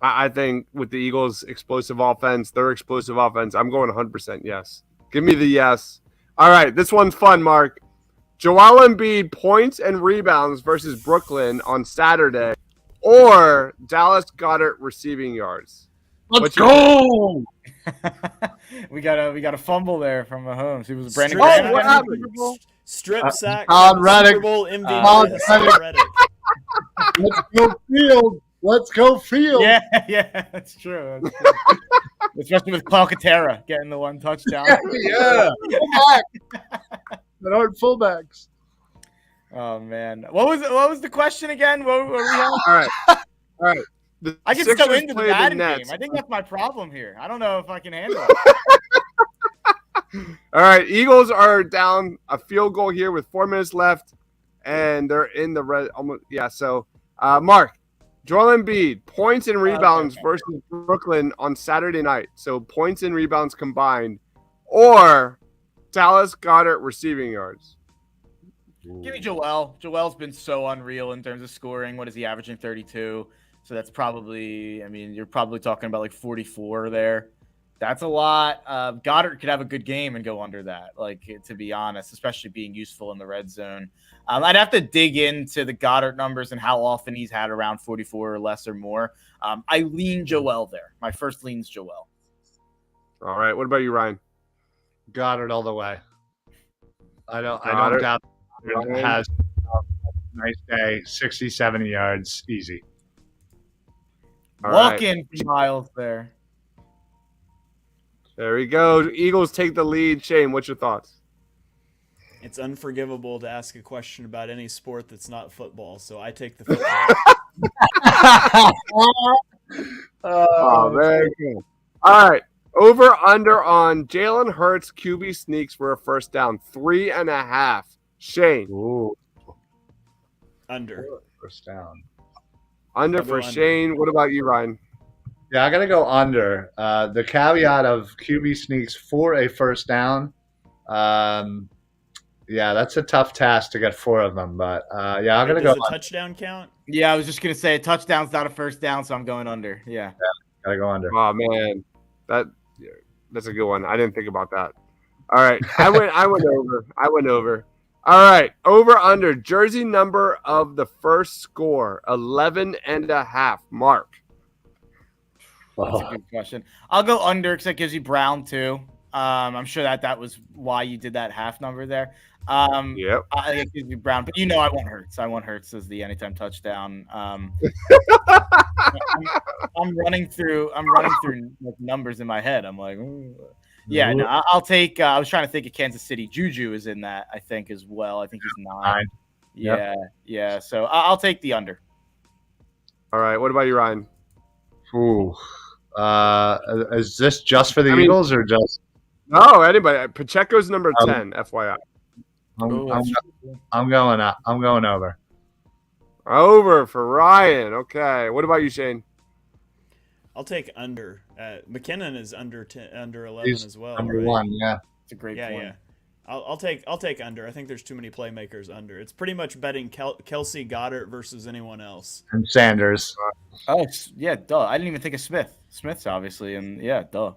I think with the Eagles' explosive offense, their explosive offense, I'm going 100% yes. Give me the yes. All right, this one's fun, Mark. Joel Embiid points and rebounds versus Brooklyn on Saturday, or Dallas Goedert receiving yards. Let's go. we got a fumble there from Mahomes. He was Brandon. Strip what sack. happened? Strip sack. Todd from Reddick. Super Bowl MVP. Todd Todd Reddick. Let's go field. Let's go field. Yeah, that's true. That's true. Especially with Calcaterra getting the one touchdown. Yeah. Fullback. That aren't fullbacks. Oh man, what was the question again? What were we on? All right. The I can Sixers go into the play Madden Nets. game. I think that's my problem here. I don't know if I can handle it. All right, Eagles are down a field goal here with 4 minutes left, and they're in the red. Almost, yeah. So, Mark, Joel Embiid points and rebounds versus Brooklyn on Saturday night. So points and rebounds combined, or Dallas Goedert receiving yards. Give me Joel. Joel's been so unreal in terms of scoring. What is he averaging? 32. So that's probably, I mean, you're probably talking about like 44 there. That's a lot. Goddard could have a good game and go under that, like, to be honest, especially being useful in the red zone. I'd have to dig into the Goddard numbers and how often he's had around 44 or less or more. I lean Joel there. My first lean's Joel. All right. What about you, Ryan? Goddard all the way. I don't Goddard. doubt Goddard has a nice day, 60, 70 yards, easy. All Walk right. in Miles there. There we go. Eagles take the lead. Shane, what's your thoughts? It's unforgivable to ask a question about any sport that's not football, so I take the football. Oh, very good. All right. Over under on Jalen Hurts QB sneaks for a first down. 3.5. Shane. Ooh, Under. first down. Under I'll go for under. Shane. What about you, Ryan? Yeah, I got to go under. The caveat of QB sneaks for a first down. Yeah, that's a tough task to get 4 of them. But, yeah, I'm going to Does go a touchdown count? Yeah, I was just going to say a touchdown's not a first down, so I'm going under. Yeah. Gotta go under. Oh, man. That's a good one. I didn't think about that. All right. I went over. All right. Over under. Jersey number of the first score. 11.5. Mark. That's a good question. I'll go under because that gives you Brown too. I'm sure that was why you did that half number there. Yep. I think it gives you Brown, but I want Hurts. I want Hurts as the anytime touchdown. I'm running through like, numbers in my head. I'm like, ooh. Yeah, no, I'll take. I was trying to think of Kansas City. Juju is in that, I think, as well. I think he's 9. Yeah. So I'll take the under. All right. What about you, Ryan? Ooh. Is this just for the Eagles or just? No, anybody. Pacheco's number 10, FYI. I'm going up. I'm going over. Over for Ryan. Okay. What about you, Shane? I'll take under. McKinnon is under 11 He's as well. number right? 1, yeah. It's a great Yeah, point. yeah. I'll take under. I think there's too many playmakers under. It's pretty much betting Kelsey Goddard versus anyone else. And Sanders. Oh, yeah, duh. I didn't even think of Smith. Smith's obviously, and yeah, duh.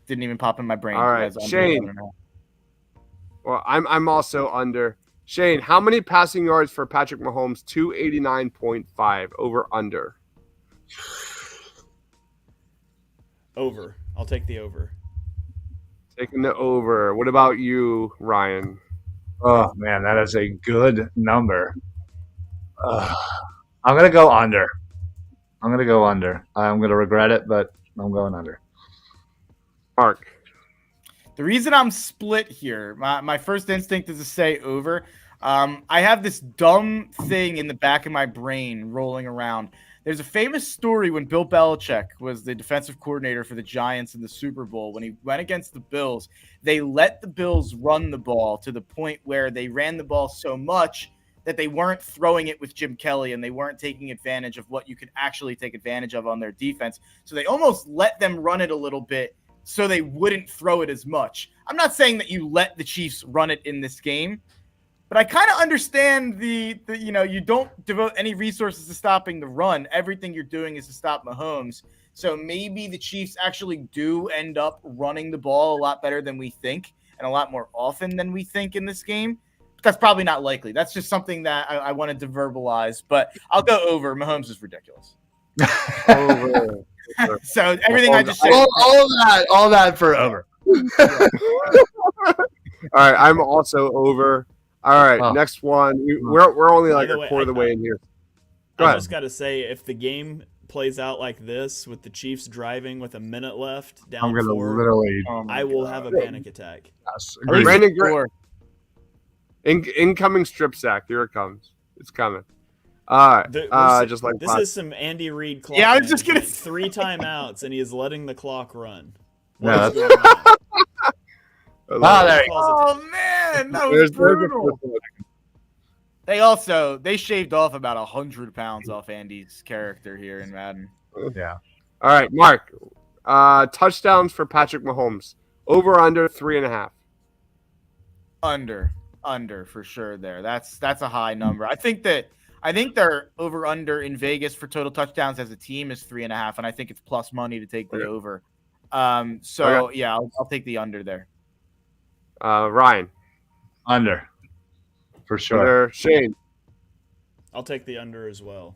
Didn't even pop in my brain. All right, Shane. Well, I'm also under. Shane, how many passing yards for Patrick Mahomes? 289.5. Over under. Over. I'll take the over. Taking the over. What about you, Ryan? Oh, man, that is a good number. I'm going to go under. I'm going to regret it, but I'm going under. Mark. The reason I'm split here, my first instinct is to say over. I have this dumb thing in the back of my brain rolling around. There's a famous story when Bill Belichick was the defensive coordinator for the Giants in the Super Bowl. When he went against the Bills, they let the Bills run the ball to the point where they ran the ball so much that they weren't throwing it with Jim Kelly and they weren't taking advantage of what you could actually take advantage of on their defense. So they almost let them run it a little bit so they wouldn't throw it as much. I'm not saying that you let the Chiefs run it in this game, but I kind of understand the you don't devote any resources to stopping the run. Everything you're doing is to stop Mahomes. So maybe the Chiefs actually do end up running the ball a lot better than we think and a lot more often than we think in this game. But that's probably not likely. That's just something that I wanted to verbalize. But I'll go over. Mahomes is ridiculous. Over. So everything I just said. All that for over. All right, I'm also over. All right, next one. We're only like By the a way, quarter of the way in here. Go I ahead. just got to say, if the game plays out like this with the Chiefs driving with a minute left, down I'm gonna 4, literally. I will have a panic attack. Yes, At least Brandon four. Incoming strip sack. Here it comes. It's coming. All right. Just like this is some Andy Reid clock. Yeah, I was just gonna management. 3 timeouts, and he is letting the clock run. Yeah, What is going on? there you go. Oh man, that was brutal. There's They shaved off about 100 pounds off Andy's character here in Madden. Yeah. All right, Mark. Touchdowns for Patrick Mahomes. Over under 3.5. Under for sure. That's a high number. I think their over under in Vegas for total touchdowns as a team is 3.5, and I think it's plus money to take the over. Yeah, I'll take the under there. Ryan. Under. For sure. Under. Shane. I'll take the under as well.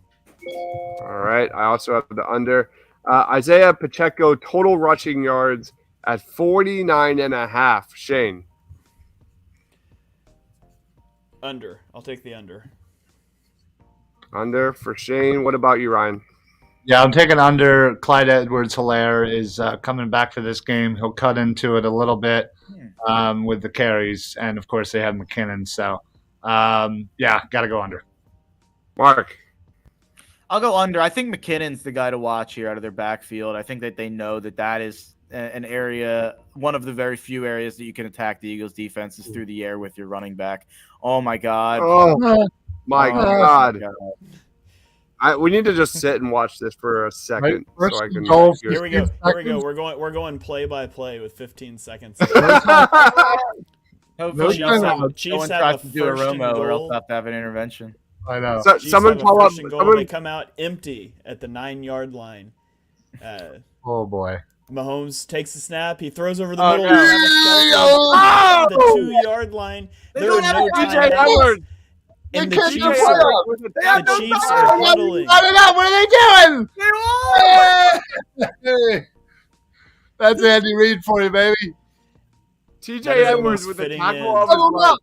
All right. I also have the under. Isaiah Pacheco total rushing yards at 49.5. Shane. Under. I'll take the under. Under for Shane. What about you, Ryan? Yeah, I'm taking under. Clyde Edwards-Helaire is coming back for this game. He'll cut into it a little bit with the carries, and of course they have McKinnon. So, yeah, got to go under. Mark. I'll go under. I think McKinnon's the guy to watch here out of their backfield. I think that they know that is an area, one of the very few areas that you can attack the Eagles' defense is through the air with your running back. Oh my God! Oh my God! God. We need to just sit and watch this for a second Right, so I can. Here we go. We're going play by play with 15 seconds. Hopefully, Chiefs tries have to the do a first and Romo, or else goal. have to have an intervention. I know. Chiefs Someone have a call up. first and goal. Someone, They come out empty at the 9-yard line. Oh boy. Mahomes takes the snap. He throws over the Oh, middle. no. At the 2-yard line. There are no TJ timeouts. Edwards. And They the can't Chiefs do are, it. They have the no Chiefs time. are huddling. Cut it out. What are they doing? Hey. That's Andy Reid for you, baby. TJ That is Edwards almost with the fitting tackle in. of his Huddle right. up.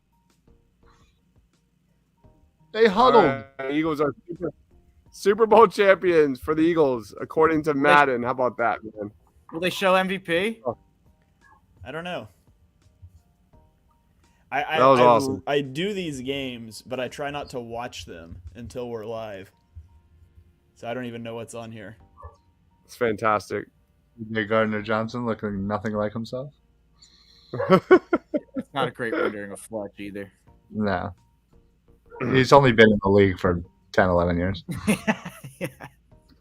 They huddled. All right, Eagles are Super Bowl champions for the Eagles, according to Madden. How about that, man? Will they show MVP? I don't know. That was awesome. I do these games, but I try not to watch them until we're live. So I don't even know what's on here. It's fantastic. Jay Gardner-Johnson looking nothing like himself. It's not a great rendering of Fletch either. No. He's only been in the league for 10, 11 years. Yeah.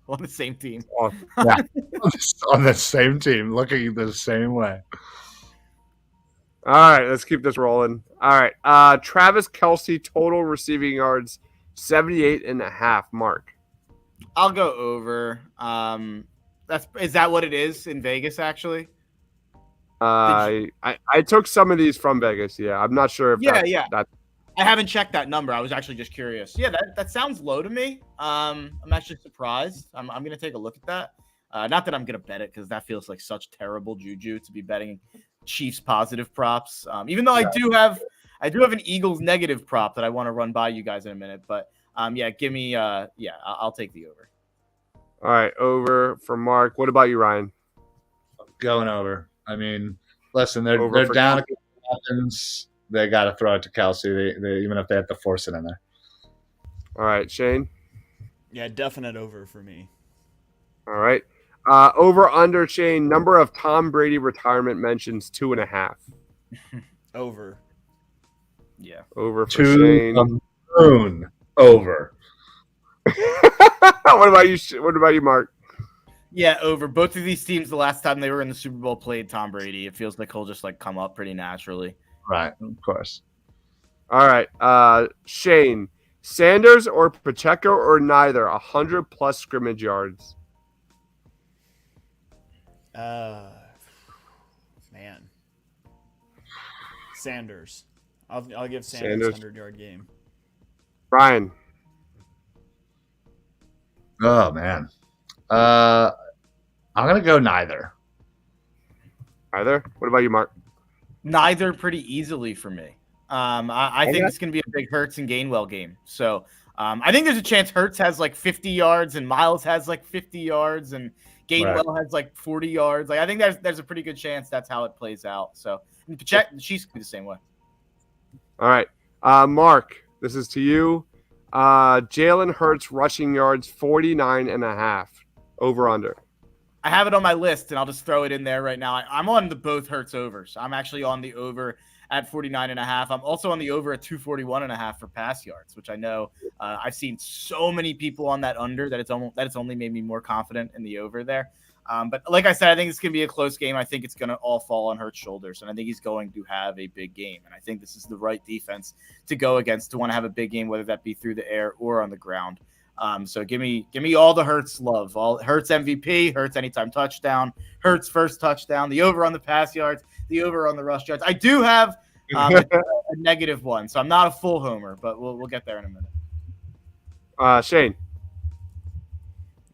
On the same team. Yeah. On the same team, looking the same way. All right, let's keep this rolling. All right, Travis Kelce total receiving yards 78.5. Mark. I'll go over. Is that what it is in Vegas? Actually, I took some of these from Vegas. Yeah, I'm not sure if that's I haven't checked that number. I was actually just curious. Yeah, that sounds low to me. I'm actually surprised. I'm gonna take a look at that. Not that I'm gonna bet it because that feels like such terrible juju to be betting Chiefs positive props. Even though I do have an Eagles negative prop that I want to run by you guys in a minute. But yeah, give me I'll take the over. all right. Over for Mark. What about you, Ryan? Going over. I mean, listen, they're Over for down a couple weapons. They got to throw it to Kelce, they even if they have to force it in there. All right, Shane. Yeah, definite over for me. All right. Over under Shane. Number of Tom Brady retirement mentions 2.5. Over. Yeah. Over for To Shane. the moon. Over. What about you? What about you, Mark? Yeah, over. Both of these teams, the last time they were in the Super Bowl, played Tom Brady. It feels like he'll just like come up pretty naturally. Right, of course. All right, Shane, Sanders or Pacheco or neither? 100+ scrimmage yards. Man, Sanders. I'll give Sanders. Sanders 100-yard game. Ryan, Oh man. I'm gonna go neither. either. What about you, Mark? Neither pretty easily for me. I think it's going to be a big Hurts and Gainwell game. So I think there's a chance Hurts has like 50 yards and Miles has like 50 yards and Gainwell has like 40 yards. Like I think there's a pretty good chance that's how it plays out. So check, she's the same way. All right, Mark, this is to you. Jalen Hurts rushing yards 49.5. Over under. I have it on my list, and I'll just throw it in there right now. I'm on the both Hurts overs. I'm actually on the over at 49.5. I'm also on the over at 241.5 for pass yards, which I know I've seen so many people on that under that it's only made me more confident in the over there. But like I said, I think it's going to be a close game. I think it's going to all fall on Hurts' shoulders, and I think he's going to have a big game. And I think this is the right defense to go against to want to have a big game, whether that be through the air or on the ground. So give me all the Hurts love, all Hurts MVP, Hurts anytime touchdown, Hurts first touchdown, the over on the pass yards, the over on the rush yards. I do have a negative one, so I'm not a full homer, but we'll get there in a minute. Shane.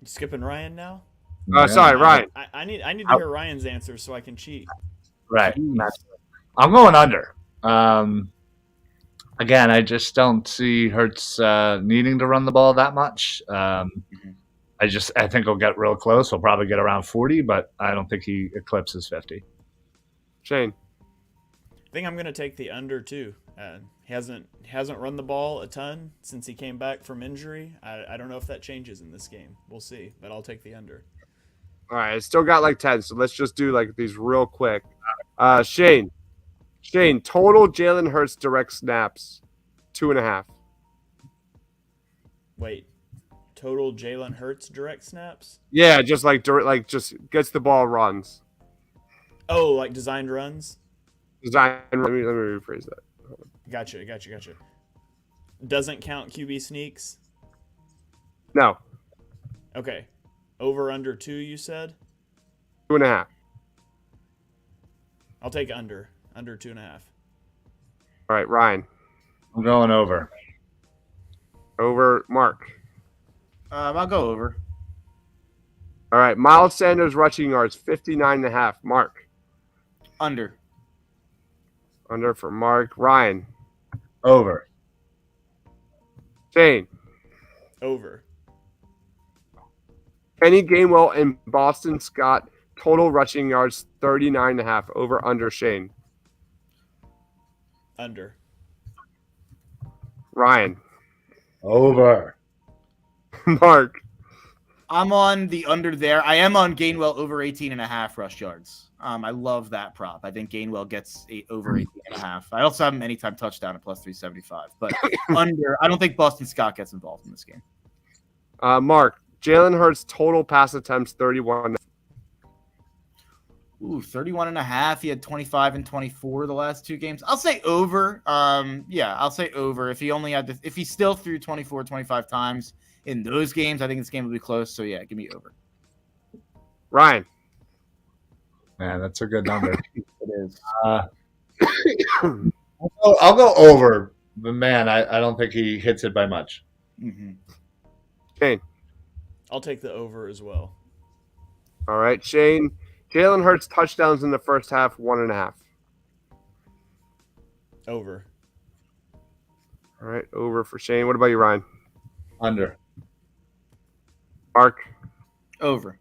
You skipping Ryan now? Sorry, Ryan. I need to hear Ryan's answer so I can cheat. Right. I'm going under. Again, I just don't see Hurts needing to run the ball that much. I think he'll get real close. He'll probably get around 40, but I don't think he eclipses 50. Shane. I think I'm going to take the under too. He hasn't run the ball a ton since he came back from injury. I don't know if that changes in this game. We'll see, but I'll take the under. All right, I still got like 10, so let's just do like these real quick. Shane, total Jalen Hurts direct snaps, 2.5. Wait, total Jalen Hurts direct snaps? Yeah, just like just gets the ball, runs. Oh, like designed runs? Design. Let me rephrase that. Gotcha. Doesn't count QB sneaks? No, Okay. Over under 2, you said? 2.5. I'll take under 2.5. All right, Ryan. I'm going over. Over, Mark. I'll go over. All right, Miles Sanders rushing yards, 59.5. Mark. Under. Under for Mark. Ryan. Over. Shane. Over. Kenny Gainwell and Boston Scott, total rushing yards, 39.5. Over, under, Shane. Under. Ryan. Over. Mark. I'm on the under there. I am on Gainwell over 18.5 rush yards. I love that prop. I think Gainwell gets over 18.5. I also have him anytime touchdown at plus 375. But under, I don't think Boston Scott gets involved in this game. Mark. Jalen Hurts total pass attempts, 31. Ooh, 31.5. He had 25 and 24 the last 2 games. I'll say over. I'll say over. If he still threw 24, 25 times in those games, I think this game will be close. So yeah, give me over. Ryan. Man, that's a good number. It is. I'll go over, but man, I don't think he hits it by much. Mm-hmm. Shane. I'll take the over as well. All right, Shane. Jalen Hurts touchdowns in the first half, 1.5. Over. All right, over for Shane. What about you, Ryan? Under. Mark. Over.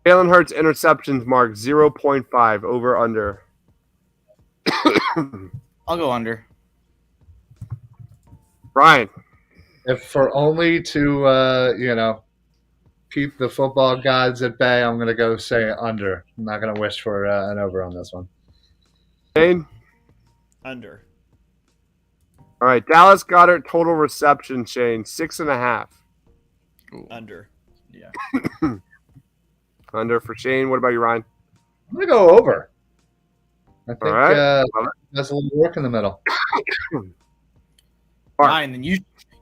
Jalen Hurts interceptions, Mark, 0.5. Over, under. I'll go under. Ryan. If for only to keep the football gods at bay, I'm gonna go say under. I'm not gonna wish for an over on this one. Shane. Under. All right, Dallas Goedert total reception, Shane, 6.5. Under. Yeah. Under for Shane. What about you, Ryan? I'm gonna go over. I think All right. there's a little work in the middle. Ryan, then you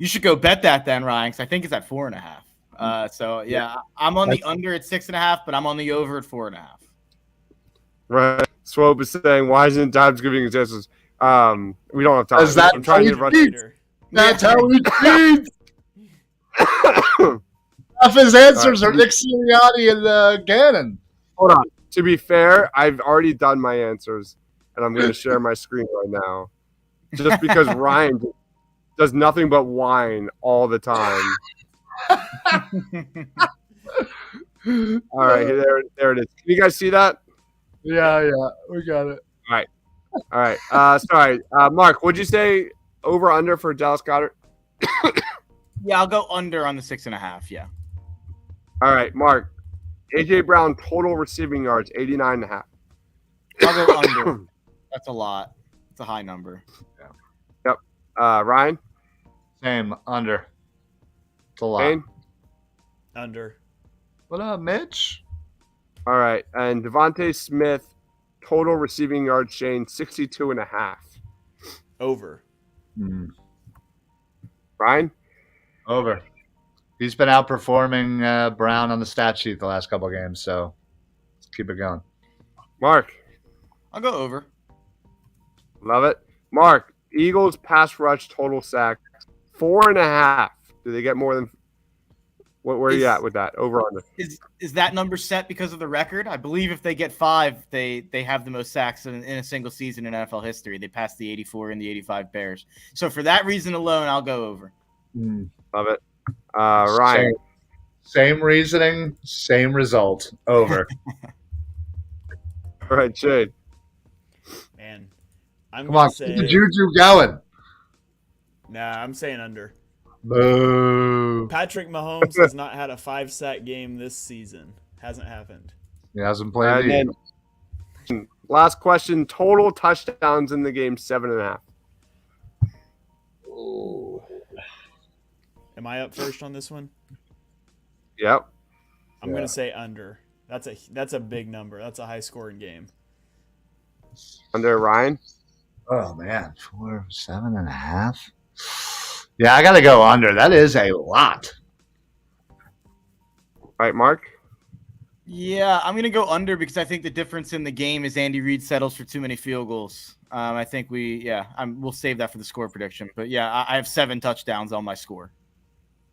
should go bet that then, Ryan, because I think it's at 4.5. So yeah, I'm on the under at 6.5, but I'm on the over at 4.5. Right. Swope is saying, why isn't Dobbs giving his answers? We don't have time. Is that I'm trying to how rush. Later. That's how we cheat. Half his answers are Nick Sirianni and Gannon. Hold on. To be fair, I've already done my answers, and I'm going to share my screen right now. Just because Ryan does nothing but whine all the time. All right, there it is. Can you guys see that? Yeah, we got it. All right. Sorry. Mark, what'd you say over under for Dallas Goedert? Yeah, I'll go under on the 6.5. Yeah. All right, Mark. AJ Brown total receiving yards 89.5. I'll go under. That's a lot. It's a high number. Yep. Ryan? Same under. It's a lot. Shane? Under. What up, Mitch? All right. And Devontae Smith total receiving yards, Shane, 62.5. Over. Ryan? Over. He's been outperforming Brown on the stat sheet the last couple of games, so let's keep it going. Mark? I'll go over. Love it. Mark, Eagles pass rush total sacks 4.5. Do they get more than where are you at with that? Over under. Is that number set because of the record? I believe if they get 5, they have the most sacks in a single season in NFL history. They passed the 84 and the 85 Bears. So for that reason alone, I'll go over. Love it. Ryan. Same reasoning, same result. Over. All right, Shane. Man, I'm Come on, gonna keep the say. juju going. Nah, I'm saying under. Boo. Patrick Mahomes has not had a 5-sack game this season. Hasn't happened. He hasn't played the And then last question: total touchdowns in the game 7.5. Am I up first on this one? Yep. I'm gonna say under. That's a big number. That's a high scoring game. Under Ryan. Oh man, 7.5. Yeah, I gotta go under. That is a lot. All right, Mark. Yeah, I'm going to go under because I think the difference in the game is Andy Reid settles for too many field goals. I think we'll save that for the score prediction. But yeah, I have 7 touchdowns on my score.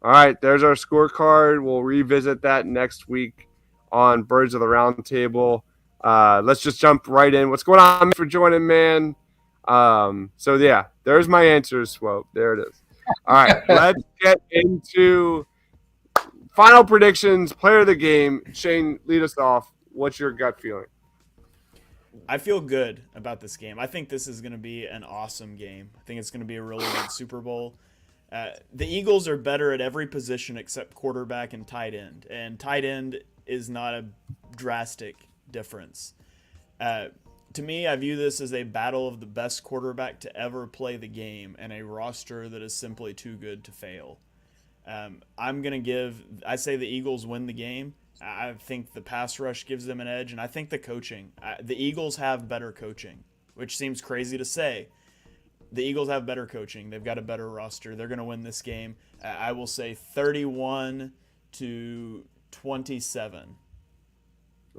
All right, there's our scorecard. We'll revisit that next week on Birds of the Roundtable. Let's just jump right in. What's going on? Thanks for joining, man. So yeah, there's my answer, Swope. There it is. All right, let's get into final predictions, player of the game. Shane, lead us off. What's your gut feeling? I feel good about this game. I think this is going to be an awesome game. I think it's going to be a really good Super Bowl. The Eagles are better at every position except quarterback and tight end. And tight end is not a drastic difference. To me, I view this as a battle of the best quarterback to ever play the game and a roster that is simply too good to fail. I say the Eagles win the game. I think the pass rush gives them an edge, and I think the coaching. The Eagles have better coaching, which seems crazy to say. The Eagles have better coaching. They've got a better roster. They're going to win this game. I will say 31-27.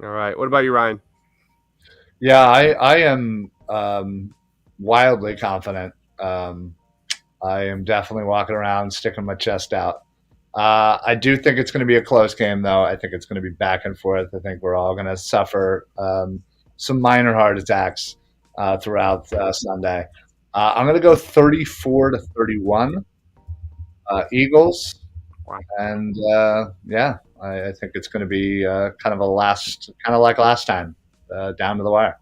All right. What about you, Ryan? Yeah, I am wildly confident. I am definitely walking around sticking my chest out. I do think it's going to be a close game, though. I think it's going to be back and forth. I think we're all going to suffer some minor heart attacks throughout Sunday. I'm going to go 34-31 Eagles. Wow. And I think it's going to be kind of like last time, down to the wire.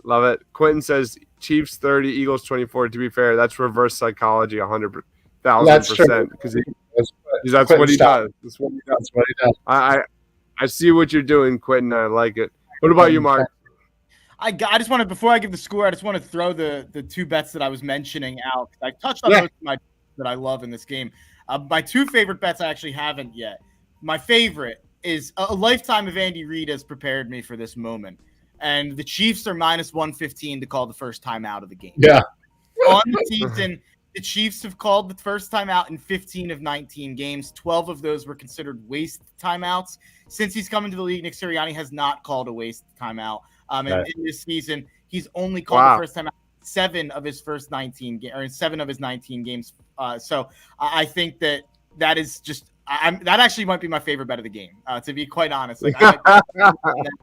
Love it. Quentin says Chiefs 30, Eagles 24. To be fair, that's reverse psychology 100,000%. Because that's what he does. That's what he does. I see what you're doing, Quentin. I like it. What about you, Mark? I just want to, before I give the score, I just want to throw the 2 bets that I was mentioning out. I touched on most of my that I love in this game. My two favorite bets I actually haven't yet. My favorite is a lifetime of Andy Reid has prepared me for this moment. And the Chiefs are minus 115 to call the first time out of the game. Yeah. On the season, the Chiefs have called the first time out in 15 of 19 games. 12 of those were considered waste timeouts. Since he's come into the league, Nick Sirianni has not called a waste timeout. In this season, he's only called the first time out in 7 of his 19 games. So I think that is just that actually might be my favorite bet of the game. To be quite honest, like I might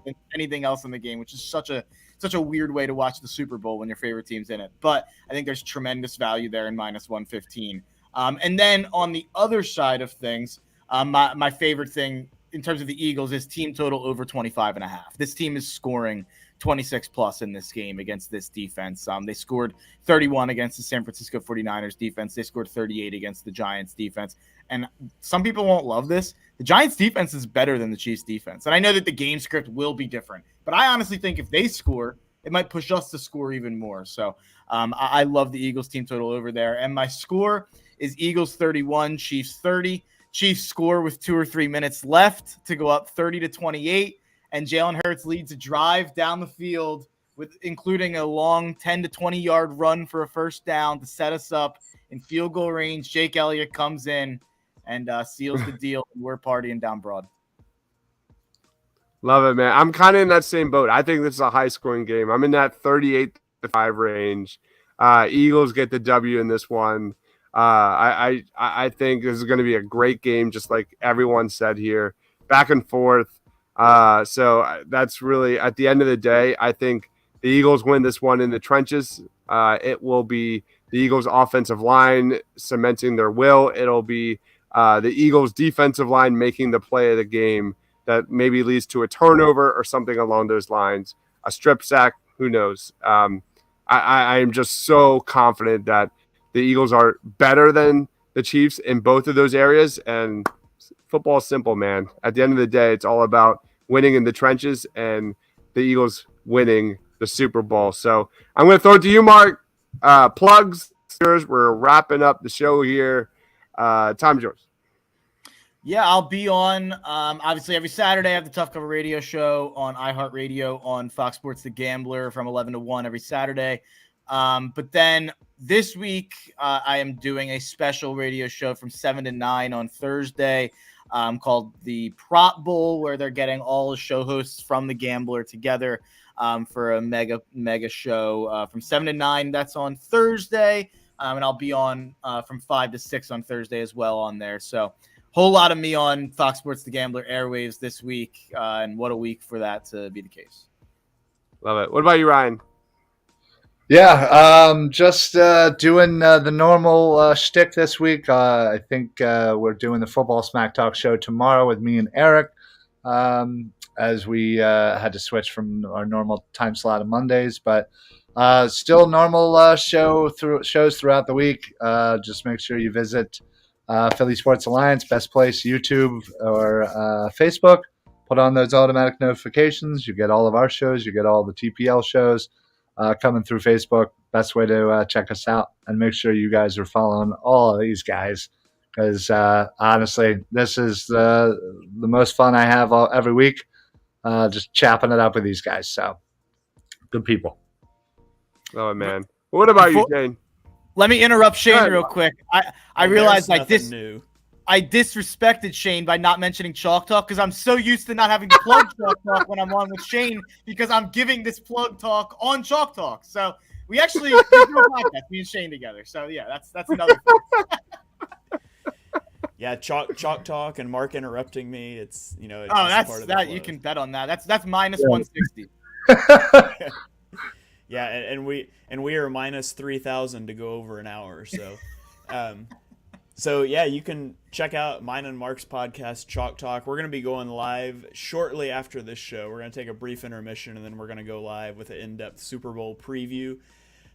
than anything else in the game, which is such a weird way to watch the Super Bowl when your favorite team's in it. But I think there's tremendous value there in minus 115. And then on the other side of things, my favorite thing in terms of the Eagles is team total over 25.5. This team is scoring 26 plus in this game against this defense. They scored 31 against the San Francisco 49ers defense. They scored 38 against the Giants defense. And some people won't love this. The Giants defense is better than the Chiefs defense. And I know that the game script will be different, but I honestly think if they score, it might push us to score even more. So I love the Eagles team total over there. And my score is Eagles 31, Chiefs 30. Chiefs score with 2 or 3 minutes left to go up 30-28. And Jalen Hurts leads a drive down the field with including a long 10 to 20 yard run for a first down to set us up in field goal range. Jake Elliott comes in and seals the deal. We're partying down Broad. Love it, man. I'm kind of in that same boat. I think this is a high-scoring game. I'm in that 38-5 range. Eagles get the W in this one. I think this is going to be a great game, just like everyone said here. Back and forth. So that's really, at the end of the day, I think the Eagles win this one in the trenches. It will be the Eagles' offensive line cementing their will. It'll be the Eagles' defensive line making the play of the game that maybe leads to a turnover or something along those lines. A strip sack, who knows? I am just so confident that the Eagles are better than the Chiefs in both of those areas. And football is simple, man. At the end of the day, it's all about winning in the trenches and the Eagles winning the Super Bowl. So I'm going to throw it to you, Mark. Plugs. We're wrapping up the show here. Time's yours. Yeah, I'll be on, obviously, every Saturday. I have the Tough Cover Radio Show on iHeartRadio on Fox Sports The Gambler from 11 to 1 every Saturday. But then this week, I am doing a special radio show from 7 to 9 on Thursday called the Prop Bowl, where they're getting all the show hosts from The Gambler together for a mega show from 7 to 9. That's on Thursday. And I'll be on from 5 to 6 on Thursday as well on there. So whole lot of me on Fox Sports The Gambler airwaves this week, and what a week for that to be the case. Love it. What about you, Ryan? Yeah, just doing the normal shtick this week. I think we're doing the Football Smack Talk show tomorrow with me and Eric, as we had to switch from our normal time slot on Mondays, but still normal shows throughout the week. Just make sure you visit Philly Sports Alliance, best place, YouTube or Facebook. Put on those automatic notifications. You get all of our shows. You get all the TPL shows coming through Facebook. Best way to check us out. And make sure you guys are following all of these guys, because honestly, this is the most fun I have every week, just chopping it up with these guys. So, good people. Oh, man. What about you, Shane? Let me interrupt Shane real quick. I realized I disrespected Shane by not mentioning Chalk Talk, because I'm so used to not having to plug Chalk Talk when I'm on with Shane, because I'm giving this plug talk on Chalk Talk. So we actually do a podcast, me and Shane together. So yeah, that's another thing. Yeah, Chalk Talk and Mark interrupting me. It's that's part of that. You can bet on that. That's minus 160. Yeah, and we are minus 3,000 to go over an hour. So, so yeah, you can check out mine and Mark's podcast, Chalk Talk. We're gonna be going live shortly after this show. We're gonna take a brief intermission, and then we're gonna go live with an in-depth Super Bowl preview.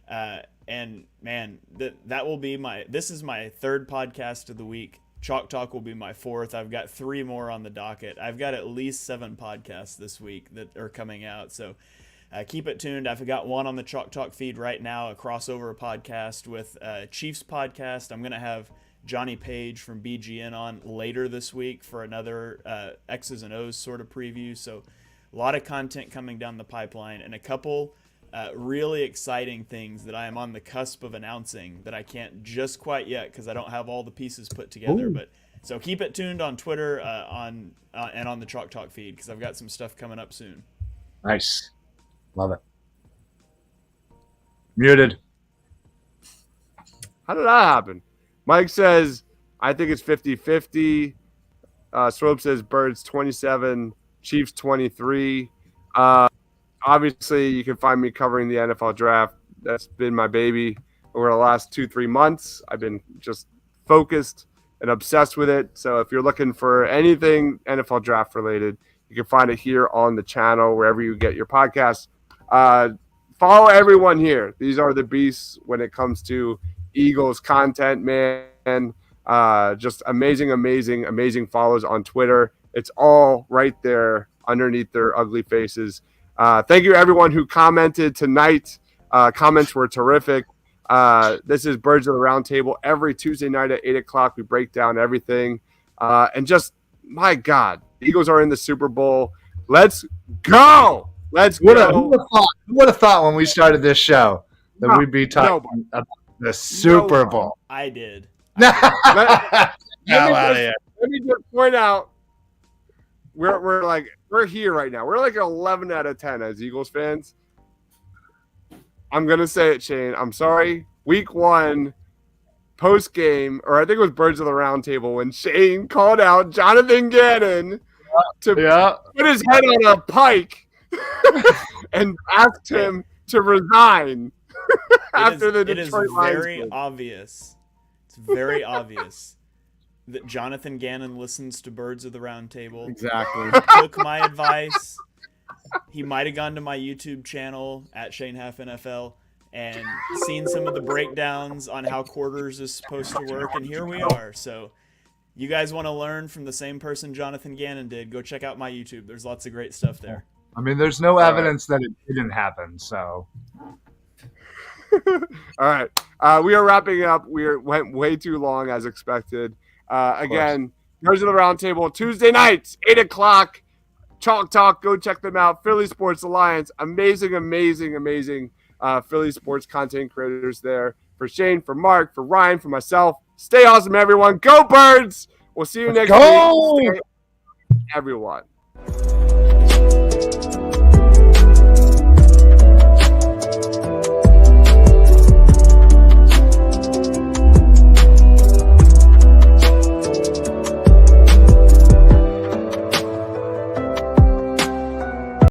And man, that will be this is my third podcast of the week. Chalk Talk will be my fourth. I've got 3 more on the docket. I've got at least 7 podcasts this week that are coming out. So Keep it tuned. I've got one on the Chalk Talk feed right now, a crossover podcast with Chiefs podcast. I'm going to have Johnny Page from BGN on later this week for another X's and O's sort of preview. So a lot of content coming down the pipeline, and a couple really exciting things that I am on the cusp of announcing that I can't just quite yet because I don't have all the pieces put together. Ooh. But so keep it tuned on Twitter and on the Chalk Talk feed because I've got some stuff coming up soon. Nice. Love it. Muted. How did that happen? Mike says, I think it's 50-50. Swope says Birds 27, Chiefs 23. Obviously, you can find me covering the NFL draft. That's been my baby over the last 2-3 months. I've been just focused and obsessed with it. So if you're looking for anything NFL draft related, you can find it here on the channel, wherever you get your podcasts. Follow everyone here. These are the beasts when it comes to Eagles content, man. Just amazing follows on Twitter. It's all right there underneath their ugly faces. Thank you, everyone who commented tonight. Comments were terrific. This is Birds of the Roundtable. Every Tuesday night at 8 o'clock, we break down everything. And just, my God, the Eagles are in the Super Bowl. Let's go. Let's go. Who would have thought when we started this show that we'd be talking about the Super Bowl? I did. Let me just point out, we're here right now. We're like 11 out of 10 as Eagles fans. I'm gonna say it, Shane. I'm sorry. Week 1, post game, or I think it was Birds of the Roundtable when Shane called out Jonathan Gannon to put his head on a pike and asked him to resign after the Detroit Lions. It is very obvious. It's very obvious that Jonathan Gannon listens to Birds of the Roundtable. Exactly. Took my advice. He might have gone to my YouTube channel at Shane Half NFL and seen some of the breakdowns on how quarters is supposed to work, and here we are. So you guys want to learn from the same person Jonathan Gannon did, go check out my YouTube. There's lots of great stuff there. I mean, there's no evidence that it didn't happen, so. All right. We are wrapping up. We went way too long as expected. Again, Birds of the Roundtable, Tuesday nights, 8 o'clock. Chalk Talk, go check them out. Philly Sports Alliance, amazing Philly sports content creators there. For Shane, for Mark, for Ryan, for myself. Stay awesome, everyone. Go Birds! We'll see you next week. Stay, everyone.